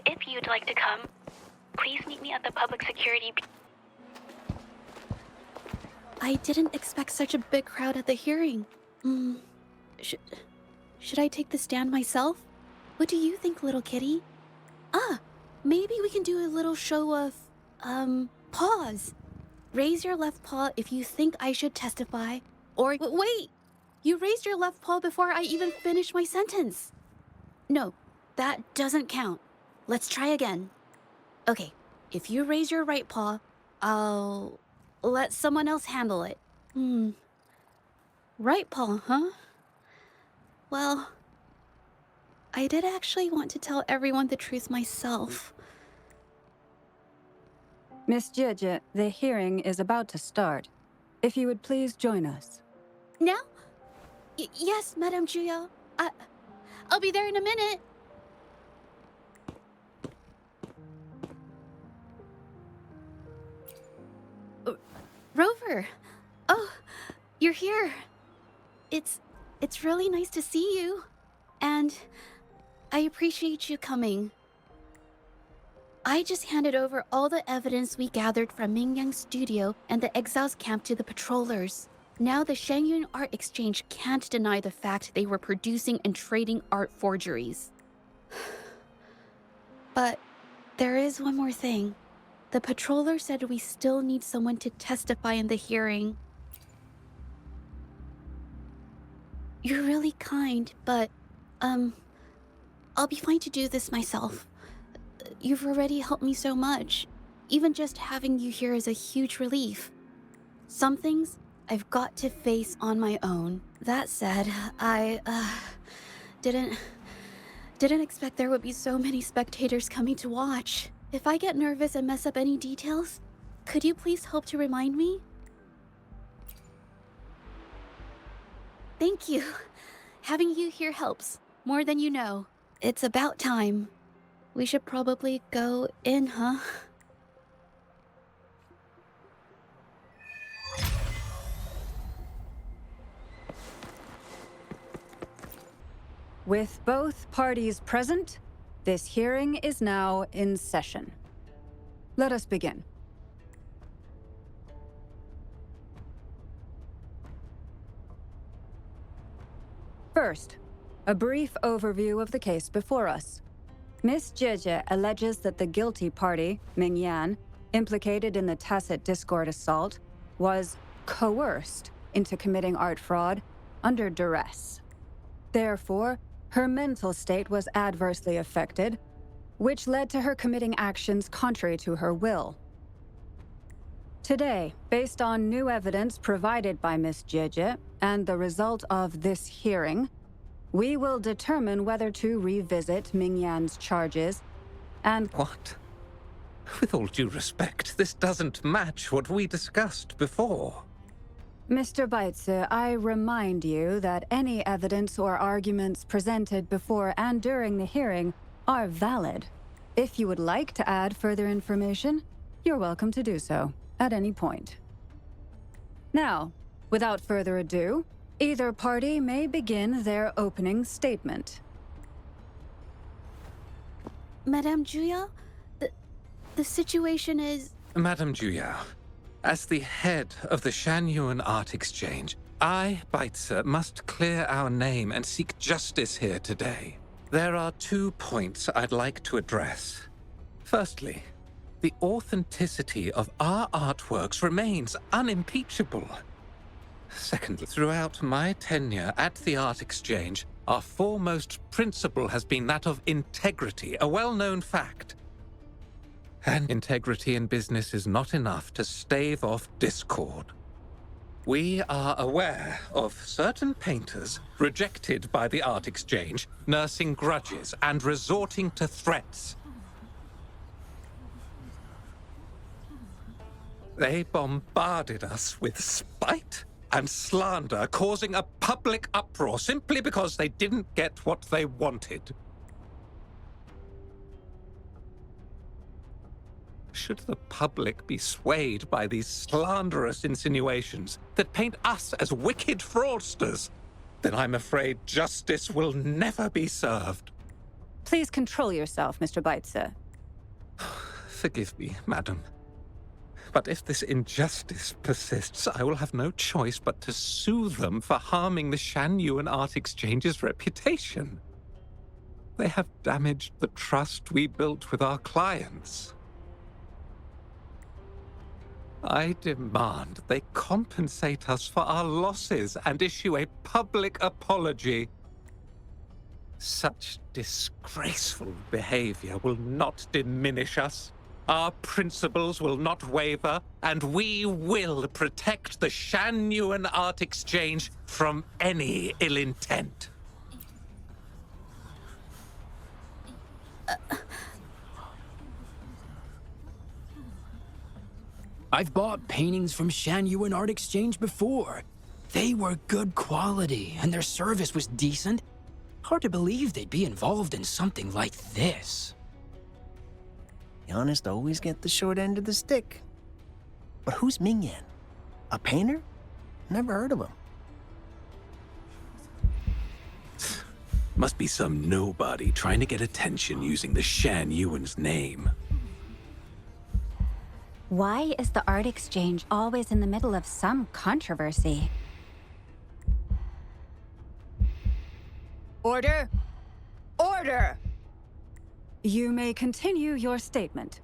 if you'd like to come, please meet me at the public security. I didn't expect such a big crowd at the hearing. Should I take the stand myself? What do you think, little kitty? Maybe we can do a little show of, paws. Raise your left paw if you think I should testify. Or, wait! You raised your left paw before I even finished my sentence. No, that doesn't count. Let's try again. Okay, if you raise your right paw, I'll let someone else handle it. Right paw, huh? Well, I did actually want to tell everyone the truth myself. Miss Zhezhi, the hearing is about to start. If you would please join us. Now? Yes, Madame Juya. I'll be there in a minute. Rover. Oh, you're here. It's really nice to see you. And I appreciate you coming. I just handed over all the evidence we gathered from Mingyang's studio and the exiles camp to the patrollers. Now the Shangyun Art Exchange can't deny the fact they were producing and trading art forgeries. But there is one more thing. The patroller said we still need someone to testify in the hearing. You're really kind, but, I'll be fine to do this myself. You've already helped me so much. Even just having you here is a huge relief. Some things I've got to face on my own. That said, I, didn't expect there would be so many spectators coming to watch. If I get nervous and mess up any details, could you please help to remind me? Thank you. Having you here helps, more than you know. It's about time. We should probably go in, huh? With both parties present, this hearing is now in session. Let us begin. First, a brief overview of the case before us. Miss Zhezhi alleges that the guilty party, Mingyan, implicated in the tacit discord assault, was coerced into committing art fraud under duress. Therefore, her mental state was adversely affected, which led to her committing actions contrary to her will. Today, based on new evidence provided by Miss Zhezhi and the result of this hearing, we will determine whether to revisit Mingyan's charges and— What? With all due respect, this doesn't match what we discussed before. Mr. Baitze, I remind you that any evidence or arguments presented before and during the hearing are valid. If you would like to add further information, you're welcome to do so at any point. Now, without further ado, either party may begin their opening statement. Madame Juya, the situation is— Madame Juya, as the head of the Shangyuan Art Exchange, I, Baitze, must clear our name and seek justice here today. There are 2 points I'd like to address. Firstly, the authenticity of our artworks remains unimpeachable. Secondly, throughout my tenure at the Art Exchange, our foremost principle has been that of integrity, a well-known fact. And integrity in business is not enough to stave off discord. We are aware of certain painters rejected by the Art Exchange, nursing grudges and resorting to threats. They bombarded us with spite and slander, causing a public uproar simply because they didn't get what they wanted. Should the public be swayed by these slanderous insinuations that paint us as wicked fraudsters, then I'm afraid justice will never be served. Please control yourself, Mr. Beitzer. Forgive me, madam. But if this injustice persists, I will have no choice but to sue them for harming the Shanyuan Art Exchange's reputation. They have damaged the trust we built with our clients. I demand they compensate us for our losses and issue a public apology. Such disgraceful behavior will not diminish us. Our principles will not waver, and we will protect the Shanyuan Art Exchange from any ill intent. I've bought paintings from Shanyuan Art Exchange before. They were good quality, and their service was decent. Hard to believe they'd be involved in something like this. The honest always get the short end of the stick. But who's Mingyan? A painter? Never heard of him. Must be some nobody trying to get attention using the Shanyuan's name. Why is the art exchange always in the middle of some controversy? Order! Order! You may continue your statement.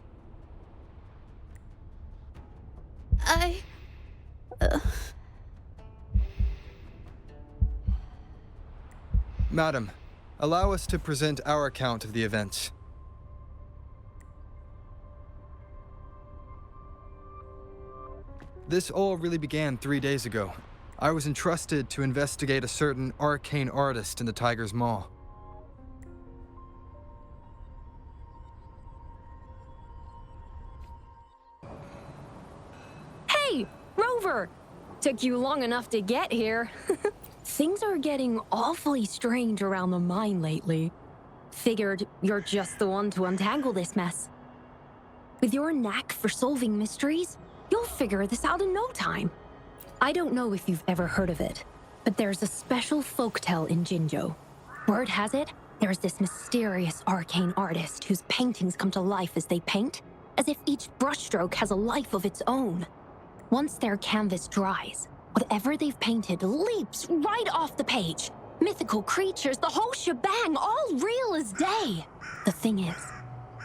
Madam, allow us to present our account of the events. This all really began 3 days ago. I was entrusted to investigate a certain arcane artist in the Tiger's Maw. Hey, Rover! Took you long enough to get here. Things are getting awfully strange around the mine lately. Figured you're just the one to untangle this mess. With your knack for solving mysteries, you'll figure this out in no time. I don't know if you've ever heard of it, but there's a special folktale in Jinzhou. Word has it, there's this mysterious arcane artist whose paintings come to life as they paint, as if each brushstroke has a life of its own. Once their canvas dries, whatever they've painted leaps right off the page. Mythical creatures, the whole shebang, all real as day. The thing is,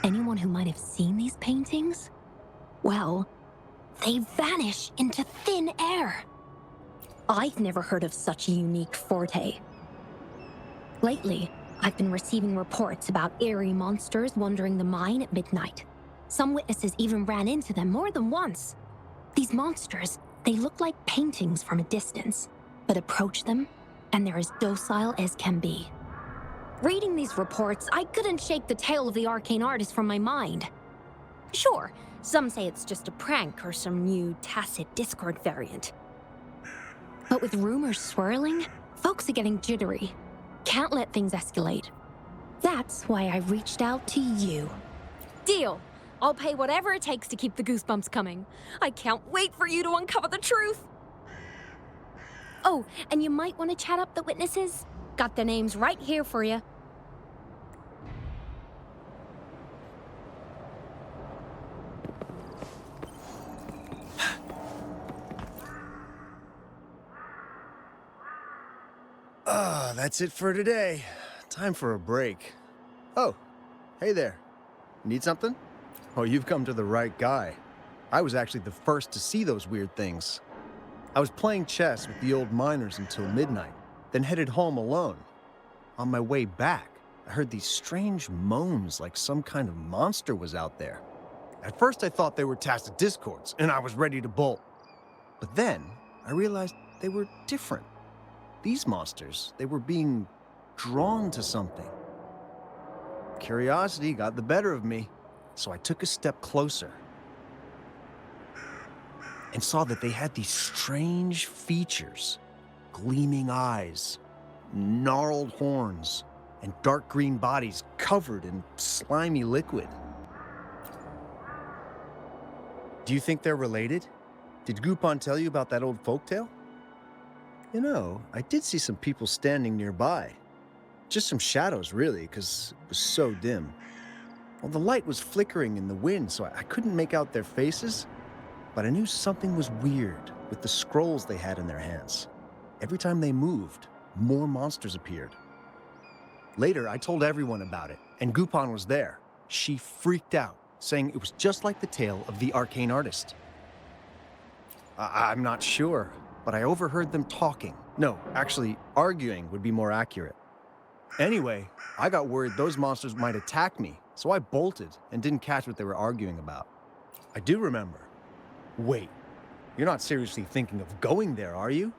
anyone who might have seen these paintings, well, they vanish into thin air. I've never heard of such a unique forte. Lately, I've been receiving reports about eerie monsters wandering the mine at midnight. Some witnesses even ran into them more than once. These monsters, they look like paintings from a distance, but approach them, and they're as docile as can be. Reading these reports, I couldn't shake the tale of the arcane artist from my mind. Sure, some say it's just a prank or some new tacit Discord variant. But with rumors swirling, folks are getting jittery. Can't let things escalate. That's why I reached out to you. Deal! I'll pay whatever it takes to keep the goosebumps coming. I can't wait for you to uncover the truth! Oh, and you might want to chat up the witnesses. Got their names right here for you. That's it for today. Time for a break. Oh, hey there. Need something? Oh, you've come to the right guy. I was actually the first to see those weird things. I was playing chess with the old miners until midnight, then headed home alone. On my way back, I heard these strange moans like some kind of monster was out there. At first I thought they were tacit discords, and I was ready to bolt. But then I realized they were different. These monsters, they were being drawn to something. Curiosity got the better of me, so I took a step closer and saw that they had these strange features. Gleaming eyes, gnarled horns, and dark green bodies covered in slimy liquid. Do you think they're related? Did Gupon tell you about that old folktale? You know, I did see some people standing nearby. Just some shadows, really, because it was so dim. Well, the light was flickering in the wind, so I couldn't make out their faces, but I knew something was weird with the scrolls they had in their hands. Every time they moved, more monsters appeared. Later, I told everyone about it, and Gupon was there. She freaked out, saying it was just like the tale of the arcane artist. I'm not sure, but I overheard them talking. No, actually, arguing would be more accurate. Anyway, I got worried those monsters might attack me, so I bolted and didn't catch what they were arguing about. I do remember. Wait, you're not seriously thinking of going there, are you?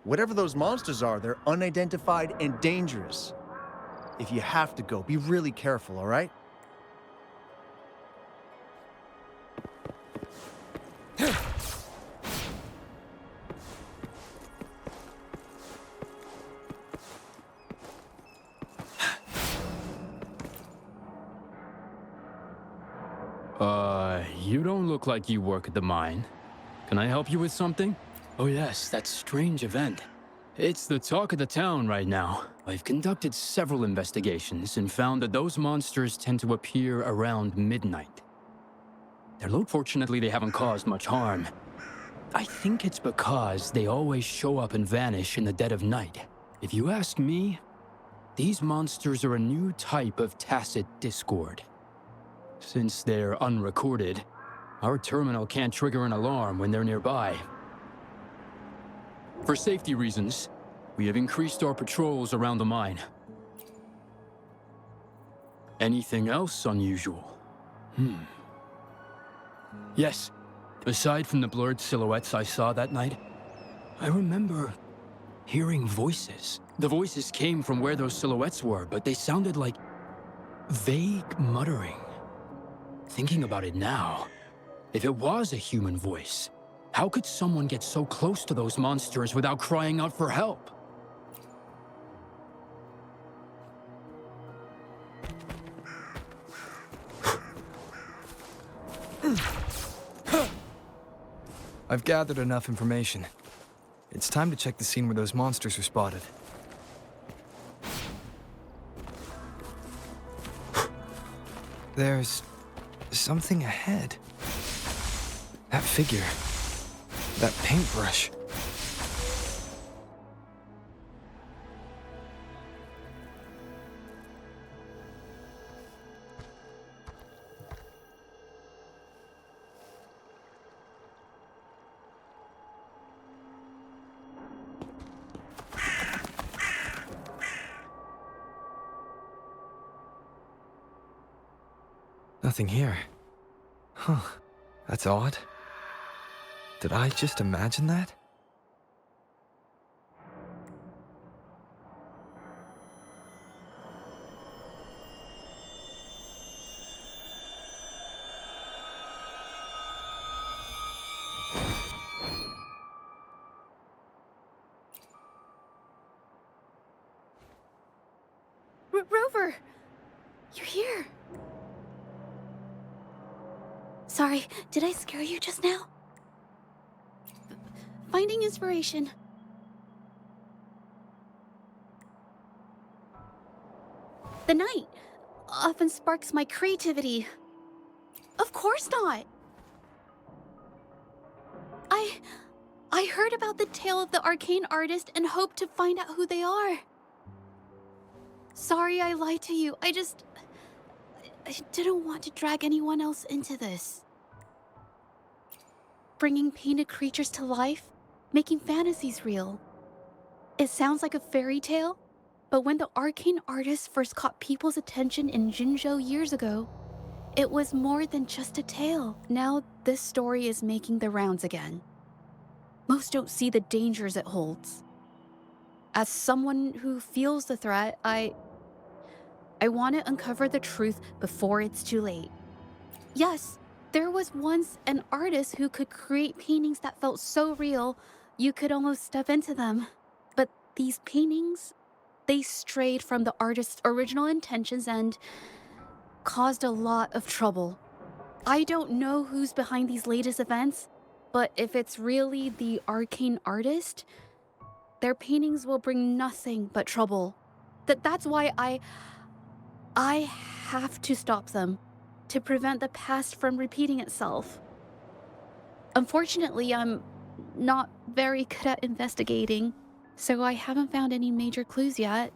Whatever those monsters are, they're unidentified and dangerous. If you have to go, be really careful, all right? You don't look like you work at the mine. Can I help you with something? Oh yes, that strange event. It's the talk of the town right now. I've conducted several investigations and found that those monsters tend to appear around midnight. Fortunately, they haven't caused much harm. I think it's because they always show up and vanish in the dead of night. If you ask me, these monsters are a new type of tacit discord. Since they're unrecorded, our terminal can't trigger an alarm when they're nearby. For safety reasons, we have increased our patrols around the mine. Anything else unusual? Yes, aside from the blurred silhouettes I saw that night, I remember hearing voices. The voices came from where those silhouettes were, but they sounded like vague muttering. Thinking about it now, if it was a human voice, how could someone get so close to those monsters without crying out for help? I've gathered enough information. It's time to check the scene where those monsters were spotted. There's something ahead. That figure. That paintbrush. Nothing here. Huh. That's odd. Did I just imagine that? Rover! You're here! Sorry, did I scare you just now? Finding inspiration. The night often sparks my creativity. Of course not! I heard about the tale of the arcane artist and hoped to find out who they are. Sorry I lied to you. I didn't want to drag anyone else into this. Bringing painted creatures to life, making fantasies real. It sounds like a fairy tale, but when the arcane artist first caught people's attention in Jinzhou years ago, it was more than just a tale. Now this story is making the rounds again. Most don't see the dangers it holds. As someone who feels the threat, I want to uncover the truth before it's too late. Yes, there was once an artist who could create paintings that felt so real, you could almost step into them. But these paintings, they strayed from the artist's original intentions and caused a lot of trouble. I don't know who's behind these latest events, but if it's really the arcane artist, their paintings will bring nothing but trouble. That's why I have to stop them, to prevent the past from repeating itself. Unfortunately, I'm not very good at investigating, so I haven't found any major clues yet.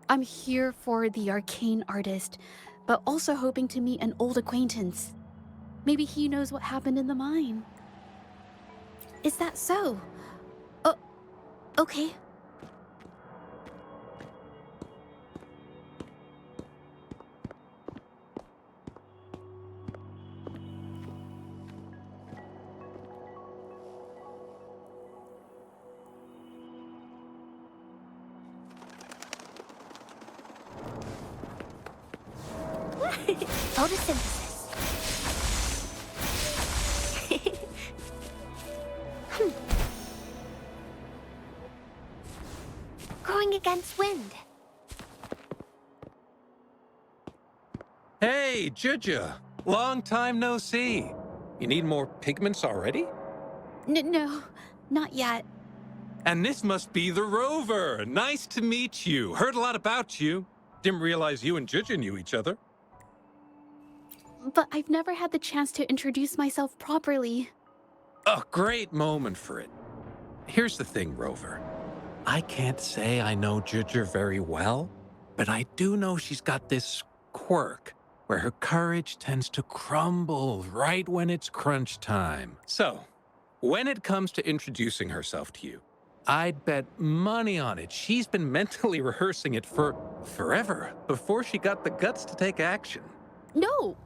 I'm here for the arcane artist, but also hoping to meet an old acquaintance. Maybe he knows what happened in the mine. Is that so? Oh, okay. Photosynthesis. Growing against wind. Hey, Zhezhi! Long time no see. You need more pigments already? No, not yet. And this must be the rover. Nice to meet you. Heard a lot about you. Didn't realize you and Zhezhi knew each other. But I've never had the chance to introduce myself properly. A great moment for it. Here's the thing, Rover. I can't say I know Zhezhi very well, but I do know she's got this quirk where her courage tends to crumble right when it's crunch time. So, when it comes to introducing herself to you, I'd bet money on it she's been mentally rehearsing it for forever before she got the guts to take action. No,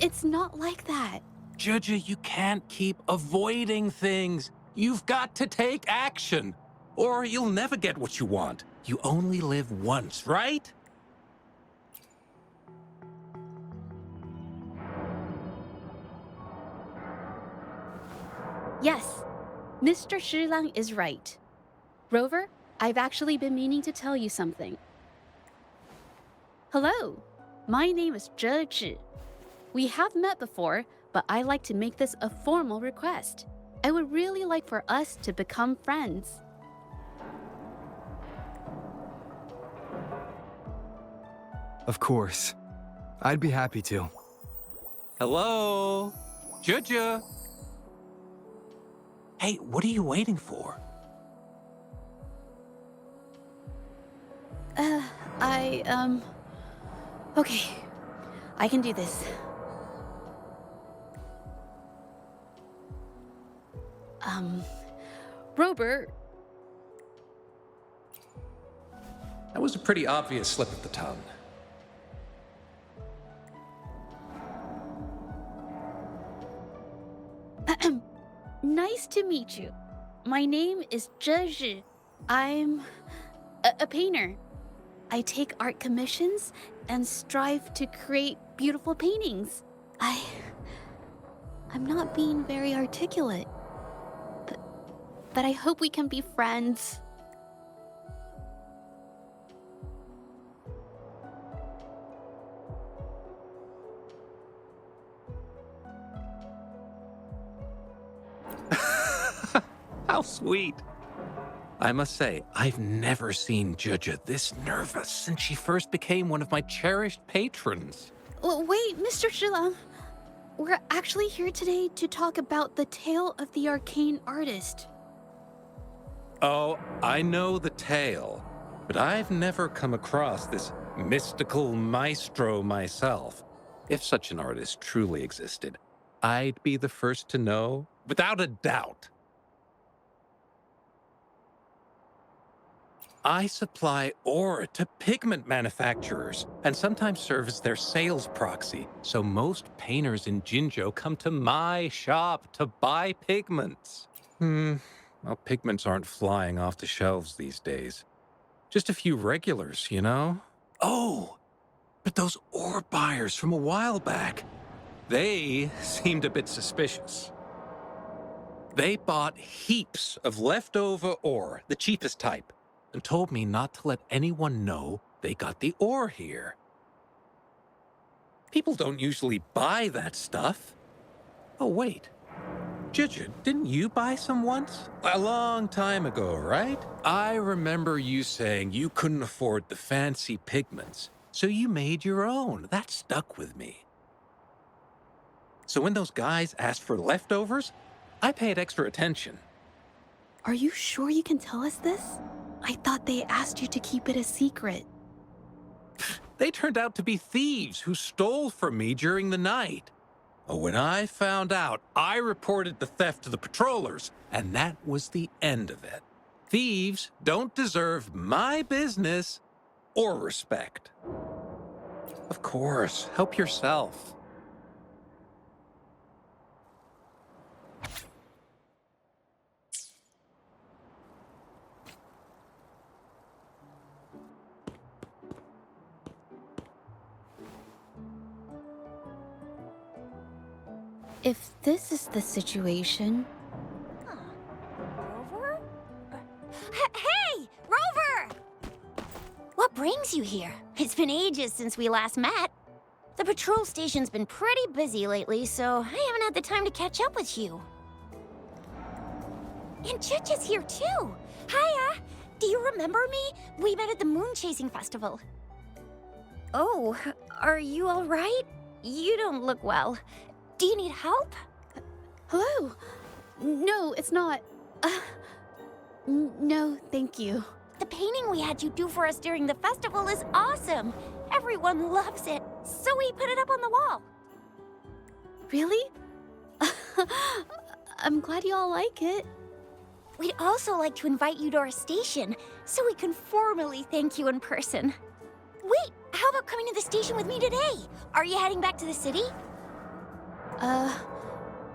it's not like that. Zhezhi, you can't keep avoiding things. You've got to take action, or you'll never get what you want. You only live once, right? Yes, Mr. Shilang is right. Rover, I've actually been meaning to tell you something. Hello, my name is Zhezhi. We have met before, but I like to make this a formal request. I would really like for us to become friends. Of course. I'd be happy to. Hello? Zhezhi? Hey, what are you waiting for? Okay, I can do this. Robert. That was a pretty obvious slip of the tongue. Nice to meet you. My name is Zhezhi. I'm a painter. I take art commissions and strive to create beautiful paintings. I'm not being very articulate. But I hope we can be friends. How sweet. I must say, I've never seen Zhezhi this nervous since she first became one of my cherished patrons. Wait, Mr. Shilang. We're actually here today to talk about the tale of the arcane artist. Oh, I know the tale, but I've never come across this mystical maestro myself. If such an artist truly existed, I'd be the first to know, without a doubt. I supply ore to pigment manufacturers and sometimes serve as their sales proxy, so most painters in Jinzhou come to my shop to buy pigments. Well, pigments aren't flying off the shelves these days. Just a few regulars, you know? Oh, but those ore buyers from a while back, they seemed a bit suspicious. They bought heaps of leftover ore, the cheapest type, and told me not to let anyone know they got the ore here. People don't usually buy that stuff. Oh, wait. Zhezhi, didn't you buy some once? A long time ago, right? I remember you saying you couldn't afford the fancy pigments, so you made your own. That stuck with me. So when those guys asked for leftovers, I paid extra attention. Are you sure you can tell us this? I thought they asked you to keep it a secret. They turned out to be thieves who stole from me during the night. When I found out, I reported the theft to the patrollers, and that was the end of it. Thieves don't deserve my business or respect. Of course, help yourself. If this is the situation... Rover? Hey! Rover! What brings you here? It's been ages since we last met. The patrol station's been pretty busy lately, so I haven't had the time to catch up with you. And Zhezhi's here too! Hiya! Do you remember me? We met at the moon chasing festival. Oh, are you alright? You don't look well. Do you need help? Hello? No, it's not. No, thank you. The painting we had you do for us during the festival is awesome. Everyone loves it, so we put it up on the wall. Really? I'm glad you all like it. We'd also like to invite you to our station, so we can formally thank you in person. Wait, how about coming to the station with me today? Are you heading back to the city?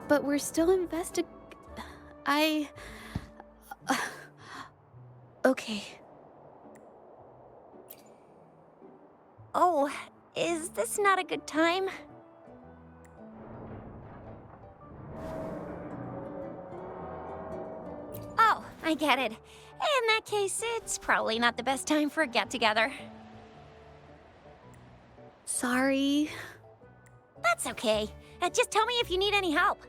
But we're still okay. Oh, is this not a good time? Oh, I get it. In that case, it's probably not the best time for a get-together. Sorry. That's okay. Just tell me if you need any help.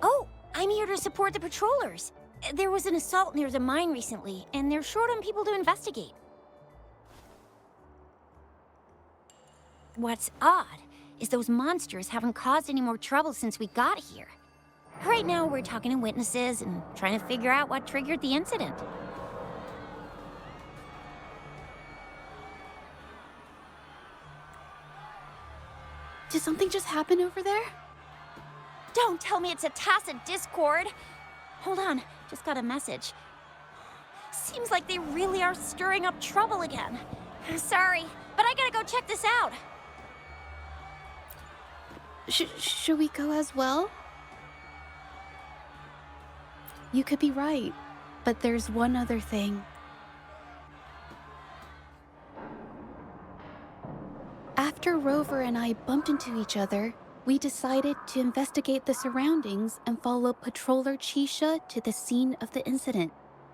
Oh, I'm here to support the patrollers. There was an assault near the mine recently, and they're short on people to investigate. What's odd is those monsters haven't caused any more trouble since we got here. Right now, we're talking to witnesses and trying to figure out what triggered the incident. Did something just happen over there? Don't tell me it's a tacit discord. Hold on, just got a message. Seems like they really are stirring up trouble again. Sorry, but I gotta go check this out. Should we go as well? You could be right, but there's one other thing. After Rover and I bumped into each other, we decided to investigate the surroundings and follow Patroller Chisha to the scene of the incident.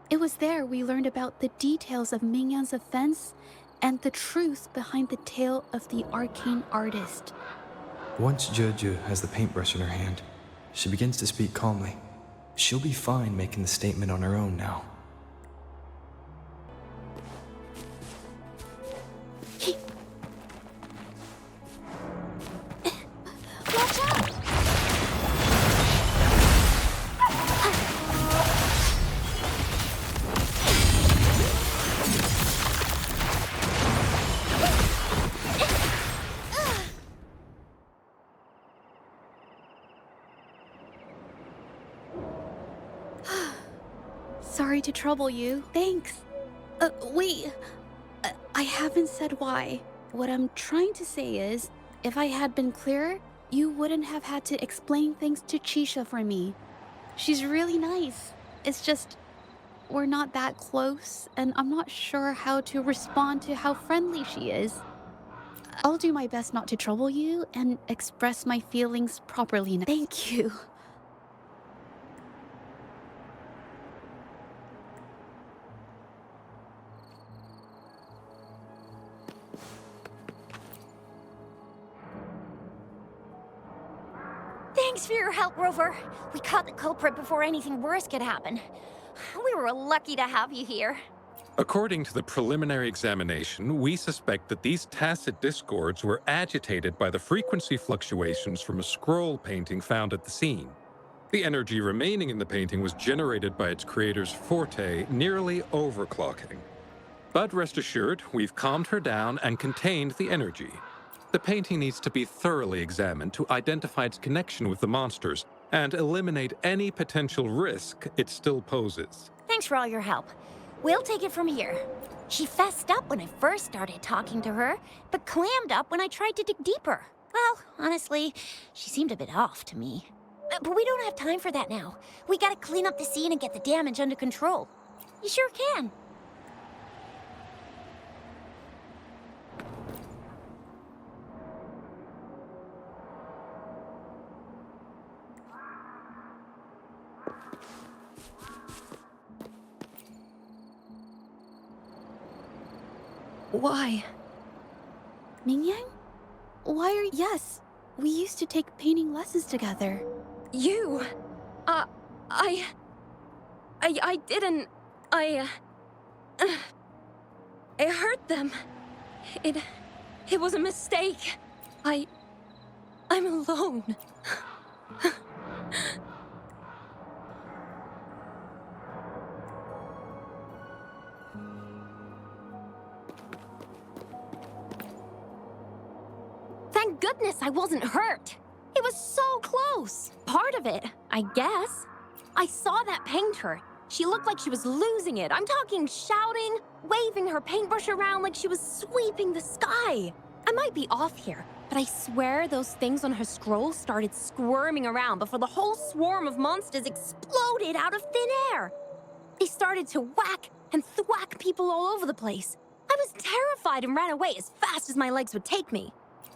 It was there we learned about the details of Mingyan's offense and the truth behind the tale of the arcane artist. Once Zhezhi has the paintbrush in her hand, she begins to speak calmly. She'll be fine making the statement on her own now. Watch out! Sorry to trouble you. Thanks. Wait. I haven't said why. What I'm trying to say is, if I had been clearer, you wouldn't have had to explain things to Chisha for me. She's really nice. It's just, we're not that close, and I'm not sure how to respond to how friendly she is. I'll do my best not to trouble you and express my feelings properly now. Thank you. Thanks for your help, Rover. We caught the culprit before anything worse could happen. We were lucky to have you here. According to the preliminary examination, we suspect that these tacit discords were agitated by the frequency fluctuations from a scroll painting found at the scene. The energy remaining in the painting was generated by its creator's forte, nearly overclocking. But rest assured, we've calmed her down and contained the energy. The painting needs to be thoroughly examined to identify its connection with the monsters and eliminate any potential risk it still poses. Thanks for all your help. We'll take it from here. She fessed up when I first started talking to her, but clammed up when I tried to dig deeper. Well, honestly, she seemed a bit off to me. But we don't have time for that now. We gotta clean up the scene and get the damage under control. You sure can. Why? Mingyang? Why are... Yes, we used to take painting lessons together. You? I didn't... I hurt them. It was a mistake. I'm alone. Thank goodness I wasn't hurt. It was so close. Part of it, I guess. I saw that painter. She looked like she was losing it. I'm talking shouting, waving her paintbrush around like she was sweeping the sky. I might be off here, but I swear those things on her scroll started squirming around before the whole swarm of monsters exploded out of thin air. They started to whack and thwack people all over the place. I was terrified and ran away as fast as my legs would take me.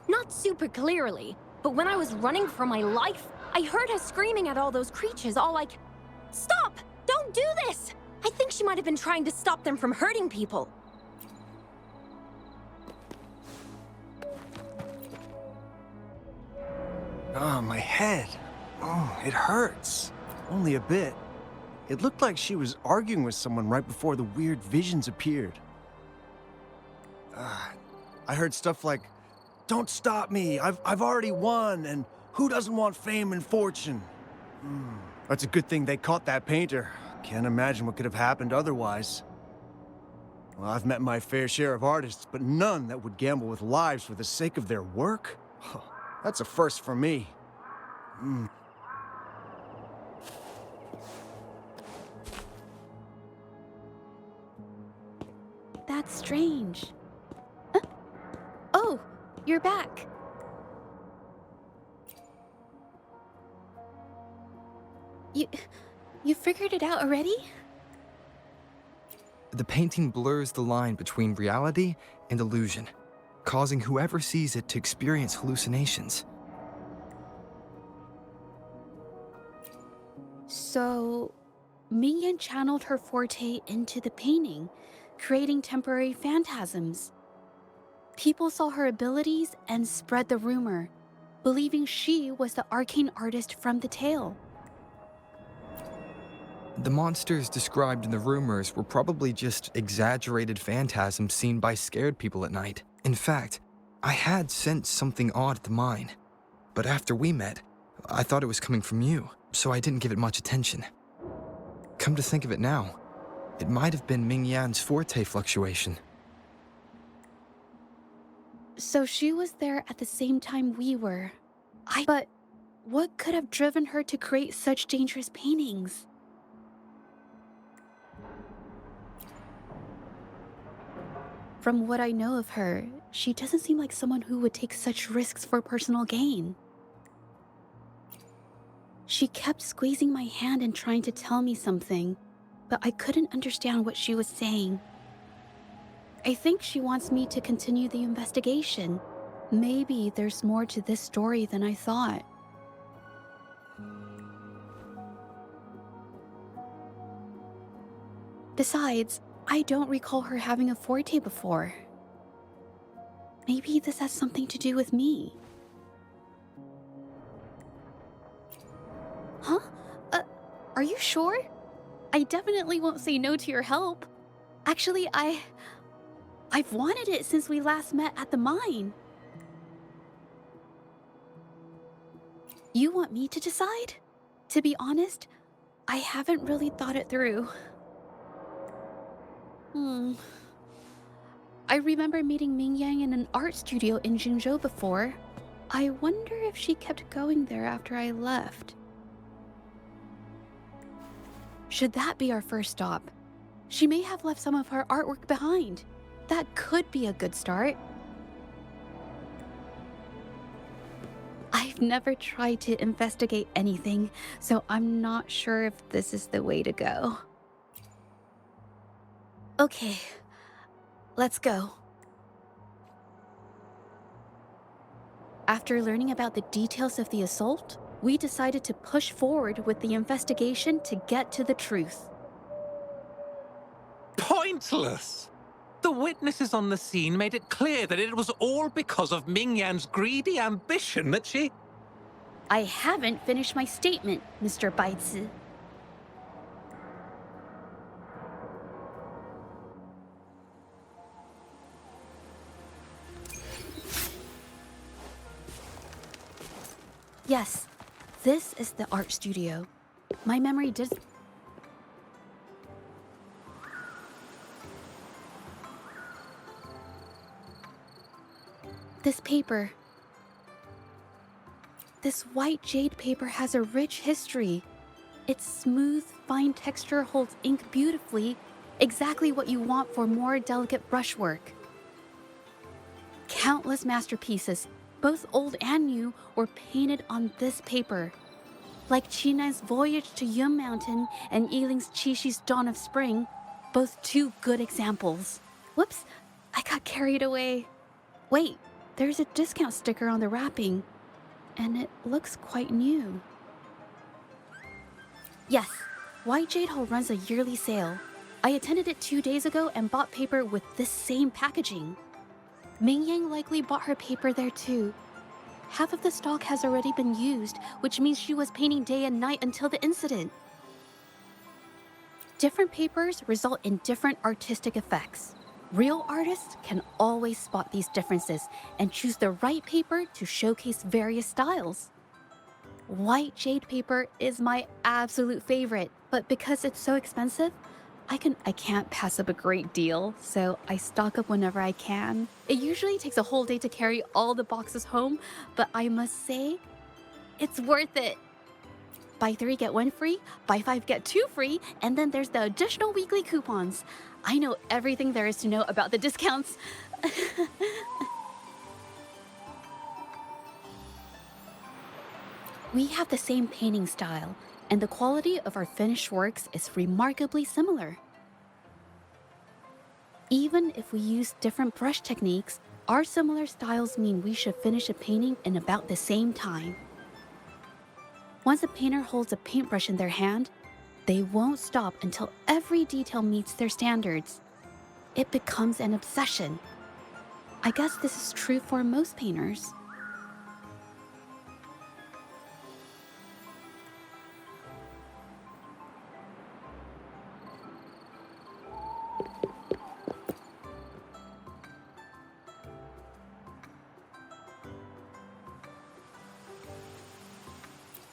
Not super clearly, but when I was running for my life, I heard her screaming at all those creatures, all like, "Stop! Don't do this!" I think she might have been trying to stop them from hurting people. Oh, my head. Oh, it hurts. Only a bit. It looked like she was arguing with someone right before the weird visions appeared. I heard stuff like, "Don't stop me, I've already won, and who doesn't want fame and fortune?" That's a good thing they caught that painter. Can't imagine what could have happened otherwise. Well, I've met my fair share of artists, but none that would gamble with lives for the sake of their work? That's a first for me. That's strange. Oh, you're back. You figured it out already? The painting blurs the line between reality and illusion, causing whoever sees it to experience hallucinations. So, Mingyan channeled her forte into the painting, creating temporary phantasms. People saw her abilities and spread the rumor, believing she was the arcane artist from the tale. The monsters described in the rumors were probably just exaggerated phantasms seen by scared people at night. In fact, I had sensed something odd at the mine, but after we met, I thought it was coming from you, so I didn't give it much attention. Come to think of it now, it might have been Ming Yan's forte fluctuation. So she was there at the same time we were. But what could have driven her to create such dangerous paintings? From what I know of her, she doesn't seem like someone who would take such risks for personal gain. She kept squeezing my hand and trying to tell me something, but I couldn't understand what she was saying. I think she wants me to continue the investigation. Maybe there's more to this story than I thought. Besides, I don't recall her having a forte before. Maybe this has something to do with me. Huh? Are you sure? I definitely won't say no to your help. Actually, I've wanted it since we last met at the mine. You want me to decide? To be honest, I haven't really thought it through. I remember meeting Ming Yang in an art studio in Jinzhou before. I wonder if she kept going there after I left. Should that be our first stop? She may have left some of her artwork behind. That could be a good start. I've never tried to investigate anything, so I'm not sure if this is the way to go. Okay, let's go. After learning about the details of the assault, we decided to push forward with the investigation to get to the truth. Pointless! The witnesses on the scene made it clear that it was all because of Ming Yan's greedy ambition that she... I haven't finished my statement, Mr. Baizi. Yes, this is the art studio. My memory does... This paper. This white jade paper has a rich history. Its smooth, fine texture holds ink beautifully, exactly what you want for more delicate brushwork. Countless masterpieces, both old and new, were painted on this paper. Like Qinai's Voyage to Yun Mountain and Yiling's Qixu's Dawn of Spring, both two good examples. Whoops, I got carried away. Wait, there's a discount sticker on the wrapping, and it looks quite new. Yes, White Jade Hall runs a yearly sale. I attended it 2 days ago and bought paper with this same packaging. Ming Yang likely bought her paper there too. Half of the stock has already been used, which means she was painting day and night until the incident. Different papers result in different artistic effects. Real artists can always spot these differences and choose the right paper to showcase various styles. White jade paper is my absolute favorite, but because it's so expensive, I can't pass up a great deal, so I stock up whenever I can. It usually takes a whole day to carry all the boxes home, but I must say, it's worth it. Buy 3, get 1 free, buy 5, get 2 free, and then there's the additional weekly coupons. I know everything there is to know about the discounts. We have the same painting style, and the quality of our finished works is remarkably similar. Even if we use different brush techniques, our similar styles mean we should finish a painting in about the same time. Once a painter holds a paintbrush in their hand, they won't stop until every detail meets their standards. It becomes an obsession. I guess this is true for most painters.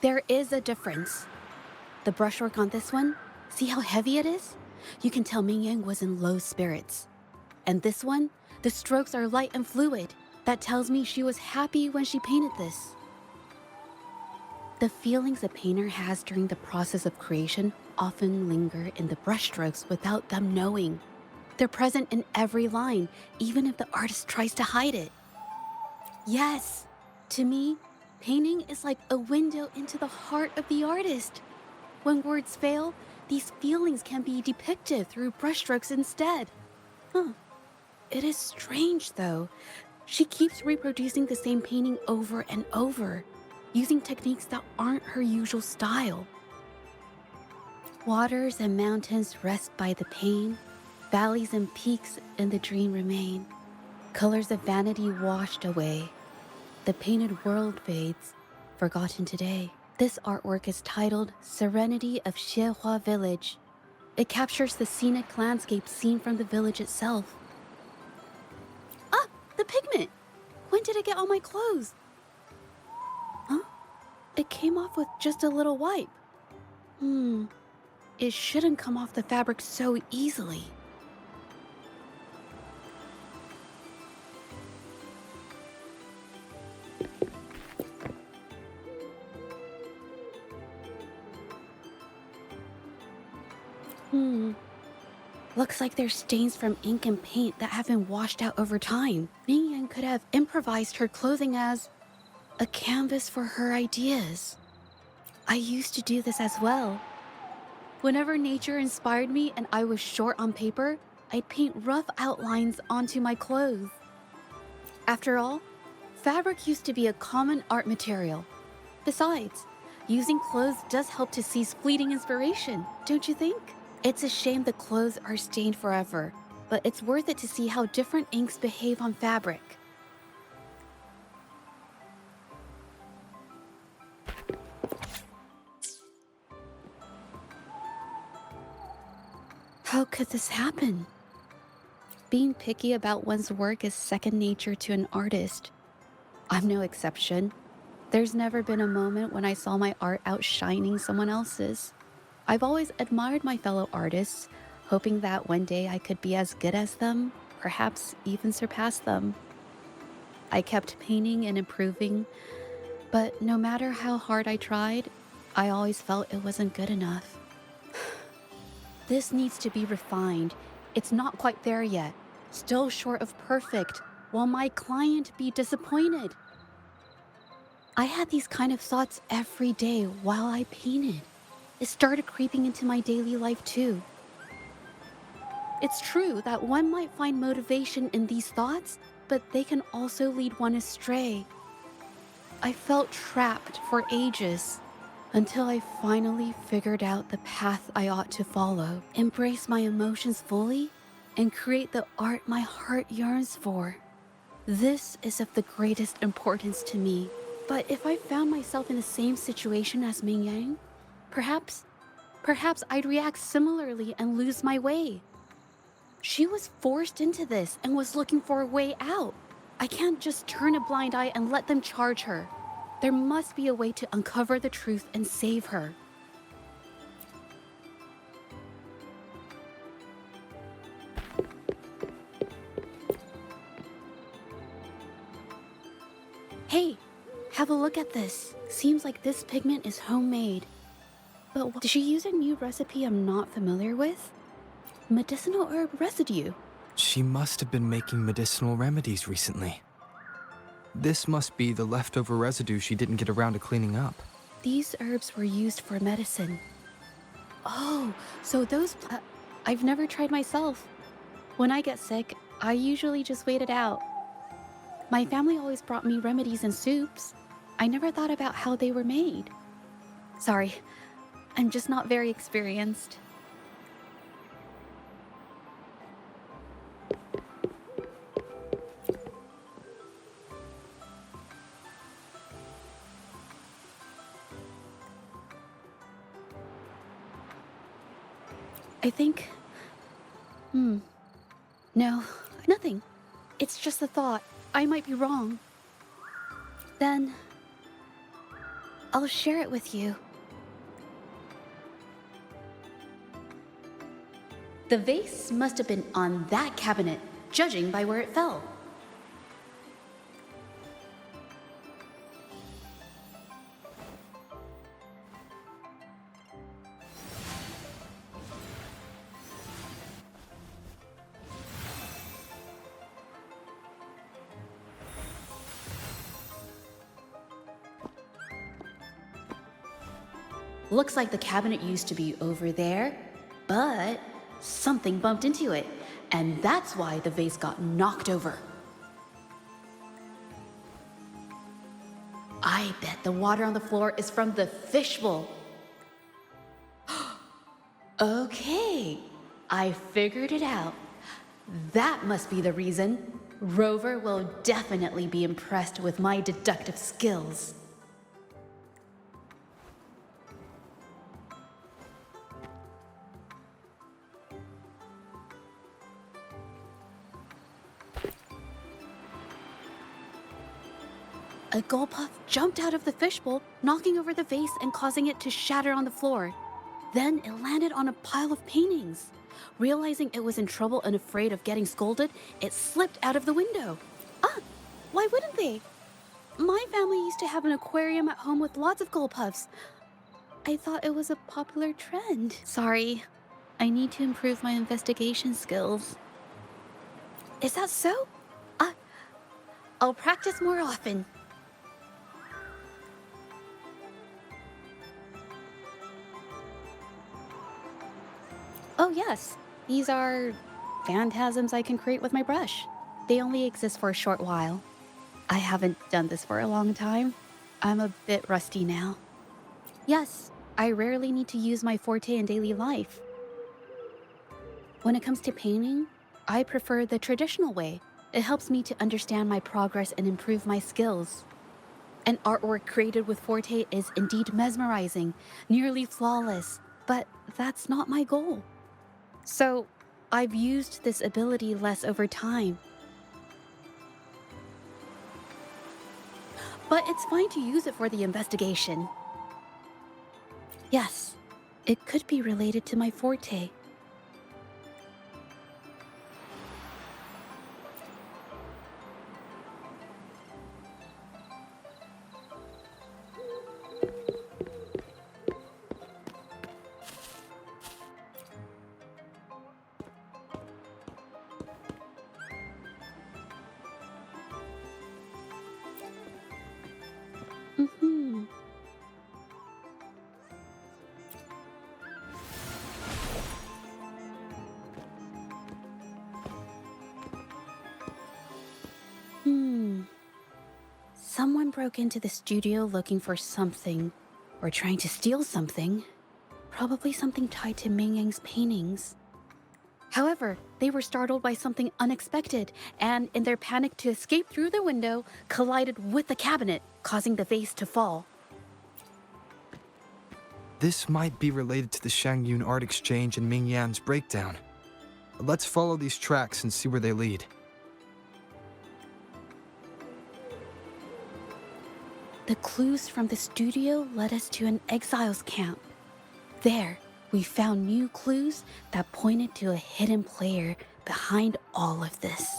There is a difference. The brushwork on this one, see how heavy it is? You can tell Ming Yang was in low spirits. And this one, the strokes are light and fluid. That tells me she was happy when she painted this. The feelings a painter has during the process of creation often linger in the brushstrokes without them knowing. They're present in every line, even if the artist tries to hide it. Yes, to me, painting is like a window into the heart of the artist. When words fail, these feelings can be depicted through brushstrokes instead. It is strange, though. She keeps reproducing the same painting over and over, using techniques that aren't her usual style. Waters and mountains rest by the pain, valleys and peaks in the dream remain. Colors of vanity washed away. The painted world fades, forgotten today. This artwork is titled Serenity of Zhezhi Village. It captures the scenic landscape seen from the village itself. Ah, the pigment! When did it get on my clothes? Huh? It came off with just a little wipe. It shouldn't come off the fabric so easily. Looks like there's stains from ink and paint that have been washed out over time. Mingyan could have improvised her clothing as a canvas for her ideas. I used to do this as well. Whenever nature inspired me and I was short on paper, I'd paint rough outlines onto my clothes. After all, fabric used to be a common art material. Besides, using clothes does help to seize fleeting inspiration, don't you think? It's a shame the clothes are stained forever, but it's worth it to see how different inks behave on fabric. How could this happen? Being picky about one's work is second nature to an artist. I'm no exception. There's never been a moment when I saw my art outshining someone else's. I've always admired my fellow artists, hoping that one day I could be as good as them, perhaps even surpass them. I kept painting and improving, but no matter how hard I tried, I always felt it wasn't good enough. This needs to be refined. It's not quite there yet. Still short of perfect. Will my client be disappointed? I had these kind of thoughts every day while I painted. It started creeping into my daily life too. It's true that one might find motivation in these thoughts, but they can also lead one astray. I felt trapped for ages until I finally figured out the path I ought to follow, embrace my emotions fully, and create the art my heart yearns for. This is of the greatest importance to me. But if I found myself in the same situation as Mingyan, perhaps I'd react similarly and lose my way. She was forced into this and was looking for a way out. I can't just turn a blind eye and let them charge her. There must be a way to uncover the truth and save her. Hey, have a look at this. Seems like this pigment is homemade. But did she use a new recipe I'm not familiar with? Medicinal herb residue. She must have been making medicinal remedies recently. This must be the leftover residue she didn't get around to cleaning up. These herbs were used for medicine. Oh, so those... I've never tried myself. When I get sick, I usually just wait it out. My family always brought me remedies and soups. I never thought about how they were made. Sorry, I'm just not very experienced. I think... No, nothing. It's just a thought. I might be wrong. Then... I'll share it with you. The vase must have been on that cabinet, judging by where it fell. Looks like the cabinet used to be over there, but something bumped into it, and that's why the vase got knocked over. I bet the water on the floor is from the fishbowl. Okay, I figured it out. That must be the reason. Rover will definitely be impressed with my deductive skills. A gold puff jumped out of the fishbowl, knocking over the vase and causing it to shatter on the floor. Then it landed on a pile of paintings. Realizing it was in trouble and afraid of getting scolded, it slipped out of the window. Ah, why wouldn't they? My family used to have an aquarium at home with lots of gold puffs. I thought it was a popular trend. Sorry, I need to improve my investigation skills. Is that so? I'll practice more often. Oh yes, these are phantasms I can create with my brush. They only exist for a short while. I haven't done this for a long time. I'm a bit rusty now. Yes, I rarely need to use my forte in daily life. When it comes to painting, I prefer the traditional way. It helps me to understand my progress and improve my skills. An artwork created with forte is indeed mesmerizing, nearly flawless, but that's not my goal. So, I've used this ability less over time. But it's fine to use it for the investigation. Yes, it could be related to my forte. Mm-hmm. Someone broke into the studio looking for something, or trying to steal something. Probably something tied to Ming Yang's paintings. However, they were startled by something unexpected, and in their panic to escape through the window, collided with the cabinet, causing the vase to fall. This might be related to the Shangyun art exchange and Ming Yan's breakdown. Let's follow these tracks and see where they lead. The clues from the studio led us to an exiles camp. There, we found new clues that pointed to a hidden player behind all of this.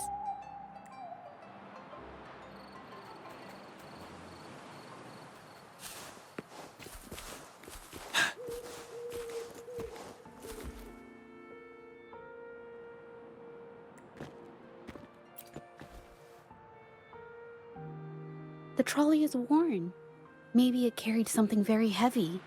The trolley is worn. Maybe it carried something very heavy.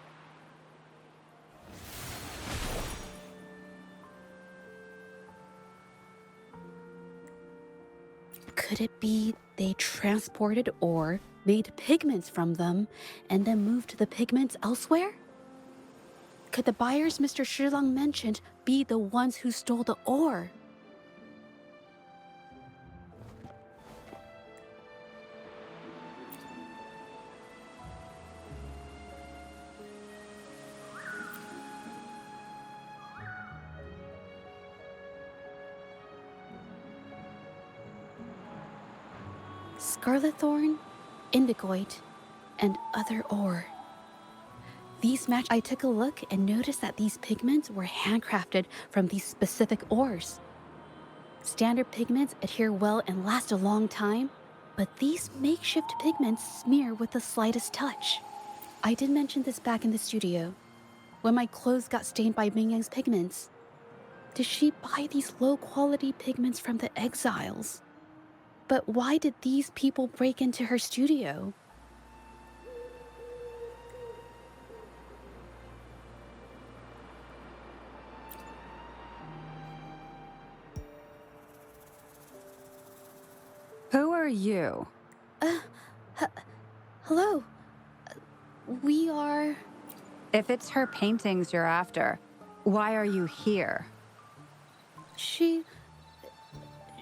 Could it be they transported ore, made pigments from them, and then moved the pigments elsewhere? Could the buyers Mr. Shilang mentioned be the ones who stole the ore? Scarlet thorn, indigoite, and other ore. These match. I took a look and noticed that these pigments were handcrafted from these specific ores. Standard pigments adhere well and last a long time, but these makeshift pigments smear with the slightest touch. I did mention this back in the studio, when my clothes got stained by Ming Yang's pigments. Did she buy these low-quality pigments from the exiles? But why did these people break into her studio? Who are you? Hello. We are... If it's her paintings you're after, why are you here?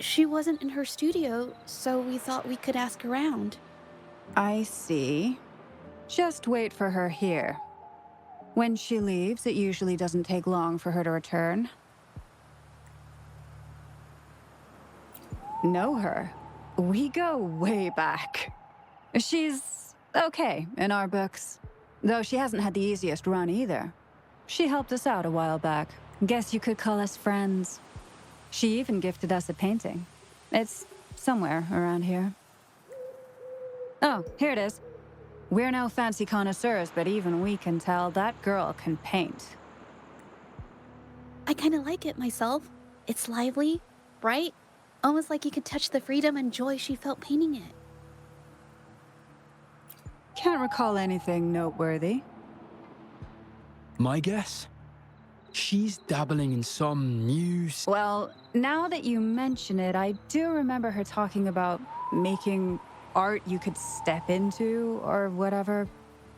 She wasn't in her studio, so we thought we could ask around. I see. Just wait for her here. When she leaves, it usually doesn't take long for her to return. Know her? We go way back. She's okay in our books. Though she hasn't had the easiest run either. She helped us out a while back. Guess you could call us friends. She even gifted us a painting. It's somewhere around here. Oh, here it is. We're no fancy connoisseurs, but even we can tell that girl can paint. I kind of like it myself. It's lively, bright, almost like you could touch the freedom and joy she felt painting it. Can't recall anything noteworthy. My guess? She's dabbling in some new... Well, now that you mention it, I do remember her talking about making art you could step into or whatever.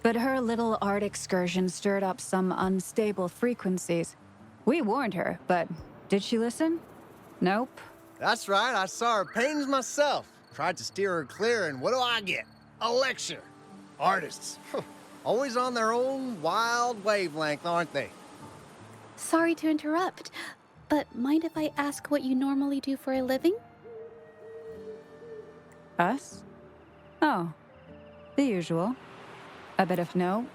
But her little art excursion stirred up some unstable frequencies. We warned her, but did she listen? Nope. That's right, I saw her paintings myself. Tried to steer her clear, and what do I get? A lecture. Artists. Always on their own wild wavelength, aren't they? Sorry to interrupt, but mind if I ask what you normally do for a living? Us? Oh, the usual. A bit of no.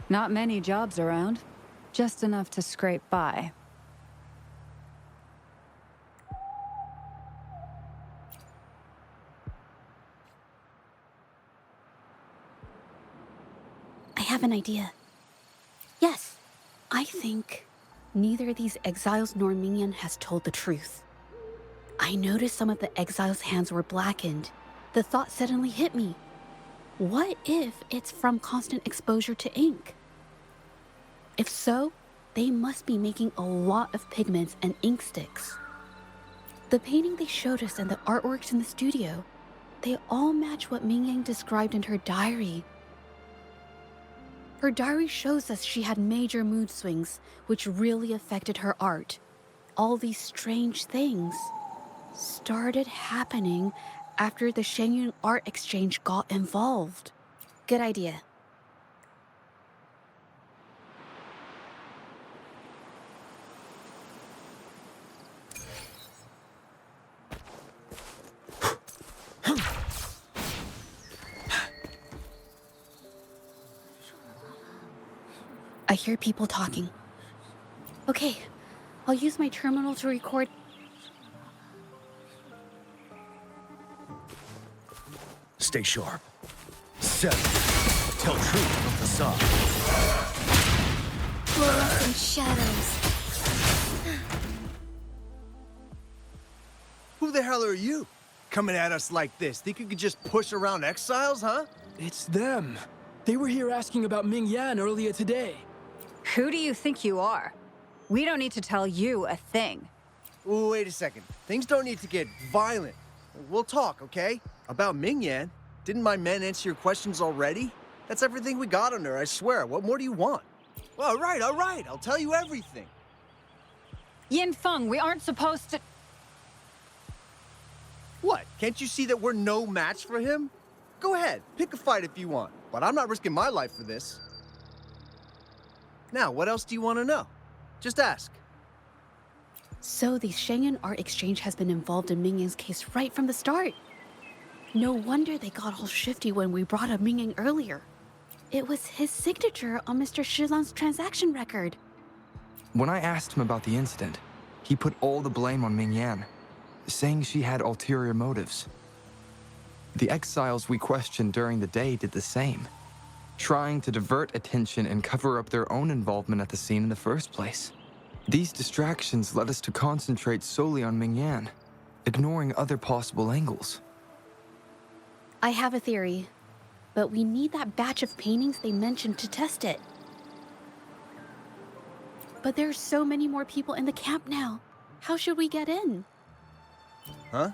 Not many jobs around. Just enough to scrape by. I have an idea. Yes, I think neither these exiles nor Mingyan has told the truth. I noticed some of the exiles' hands were blackened. The thought suddenly hit me. What if it's from constant exposure to ink? If so, they must be making a lot of pigments and ink sticks. The painting they showed us and the artworks in the studio, they all match what Mingyang described in her diary. Her diary shows us she had major mood swings, which really affected her art. All these strange things started happening after the Shenyun Art Exchange got involved. Good idea. I hear people talking. Okay, I'll use my terminal to record. Stay sharp. 7. Tell truth from facade. Fluorescent shadows. Who the hell are you? Coming at us like this? Think you could just push around exiles, huh? It's them. They were here asking about Ming Yan earlier today. Who do you think you are? We don't need to tell you a thing. Ooh, wait a second. Things don't need to get violent. We'll talk, okay? About Mingyan. Didn't my men answer your questions already? That's everything we got on her, I swear. What more do you want? Well, all right. I'll tell you everything. Yin Feng, we aren't supposed to... What? Can't you see that we're no match for him? Go ahead, pick a fight if you want. But I'm not risking my life for this. Now, what else do you want to know? Just ask. So the Shenyun Art Exchange has been involved in Mingyang's case right from the start. No wonder they got all shifty when we brought up Mingyang earlier. It was his signature on Mr. Shilan's transaction record. When I asked him about the incident, he put all the blame on Ming Yan, saying she had ulterior motives. The exiles we questioned during the day did the same, trying to divert attention and cover up their own involvement at the scene in the first place. These distractions led us to concentrate solely on Ming Yan, ignoring other possible angles. I have a theory, but we need that batch of paintings they mentioned to test it. But there are so many more people in the camp now. How should we get in? Huh?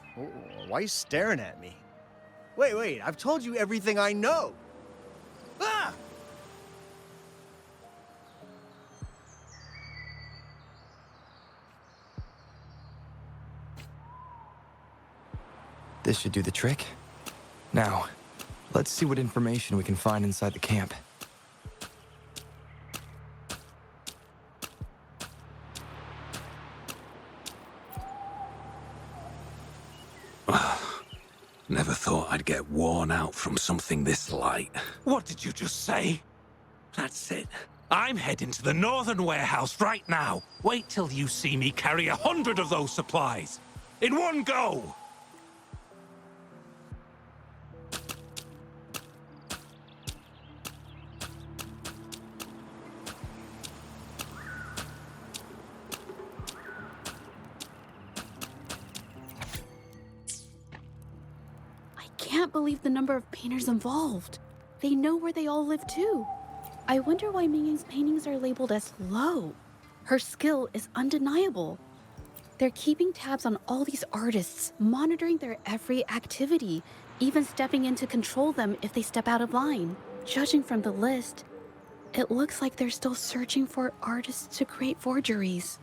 Why are you staring at me? Wait, I've told you everything I know. Ah! This should do the trick. Now, let's see what information we can find inside the camp. Never thought I'd get worn out from something this light. What did you just say? That's it. I'm heading to the northern warehouse right now. Wait till you see me carry 100 of those supplies. In one go! I can't believe the number of painters involved. They know where they all live too. I wonder why Mingyang's paintings are labeled as low. Her skill is undeniable. They're keeping tabs on all these artists, monitoring their every activity, even stepping in to control them if they step out of line. Judging from the list, it looks like they're still searching for artists to create forgeries.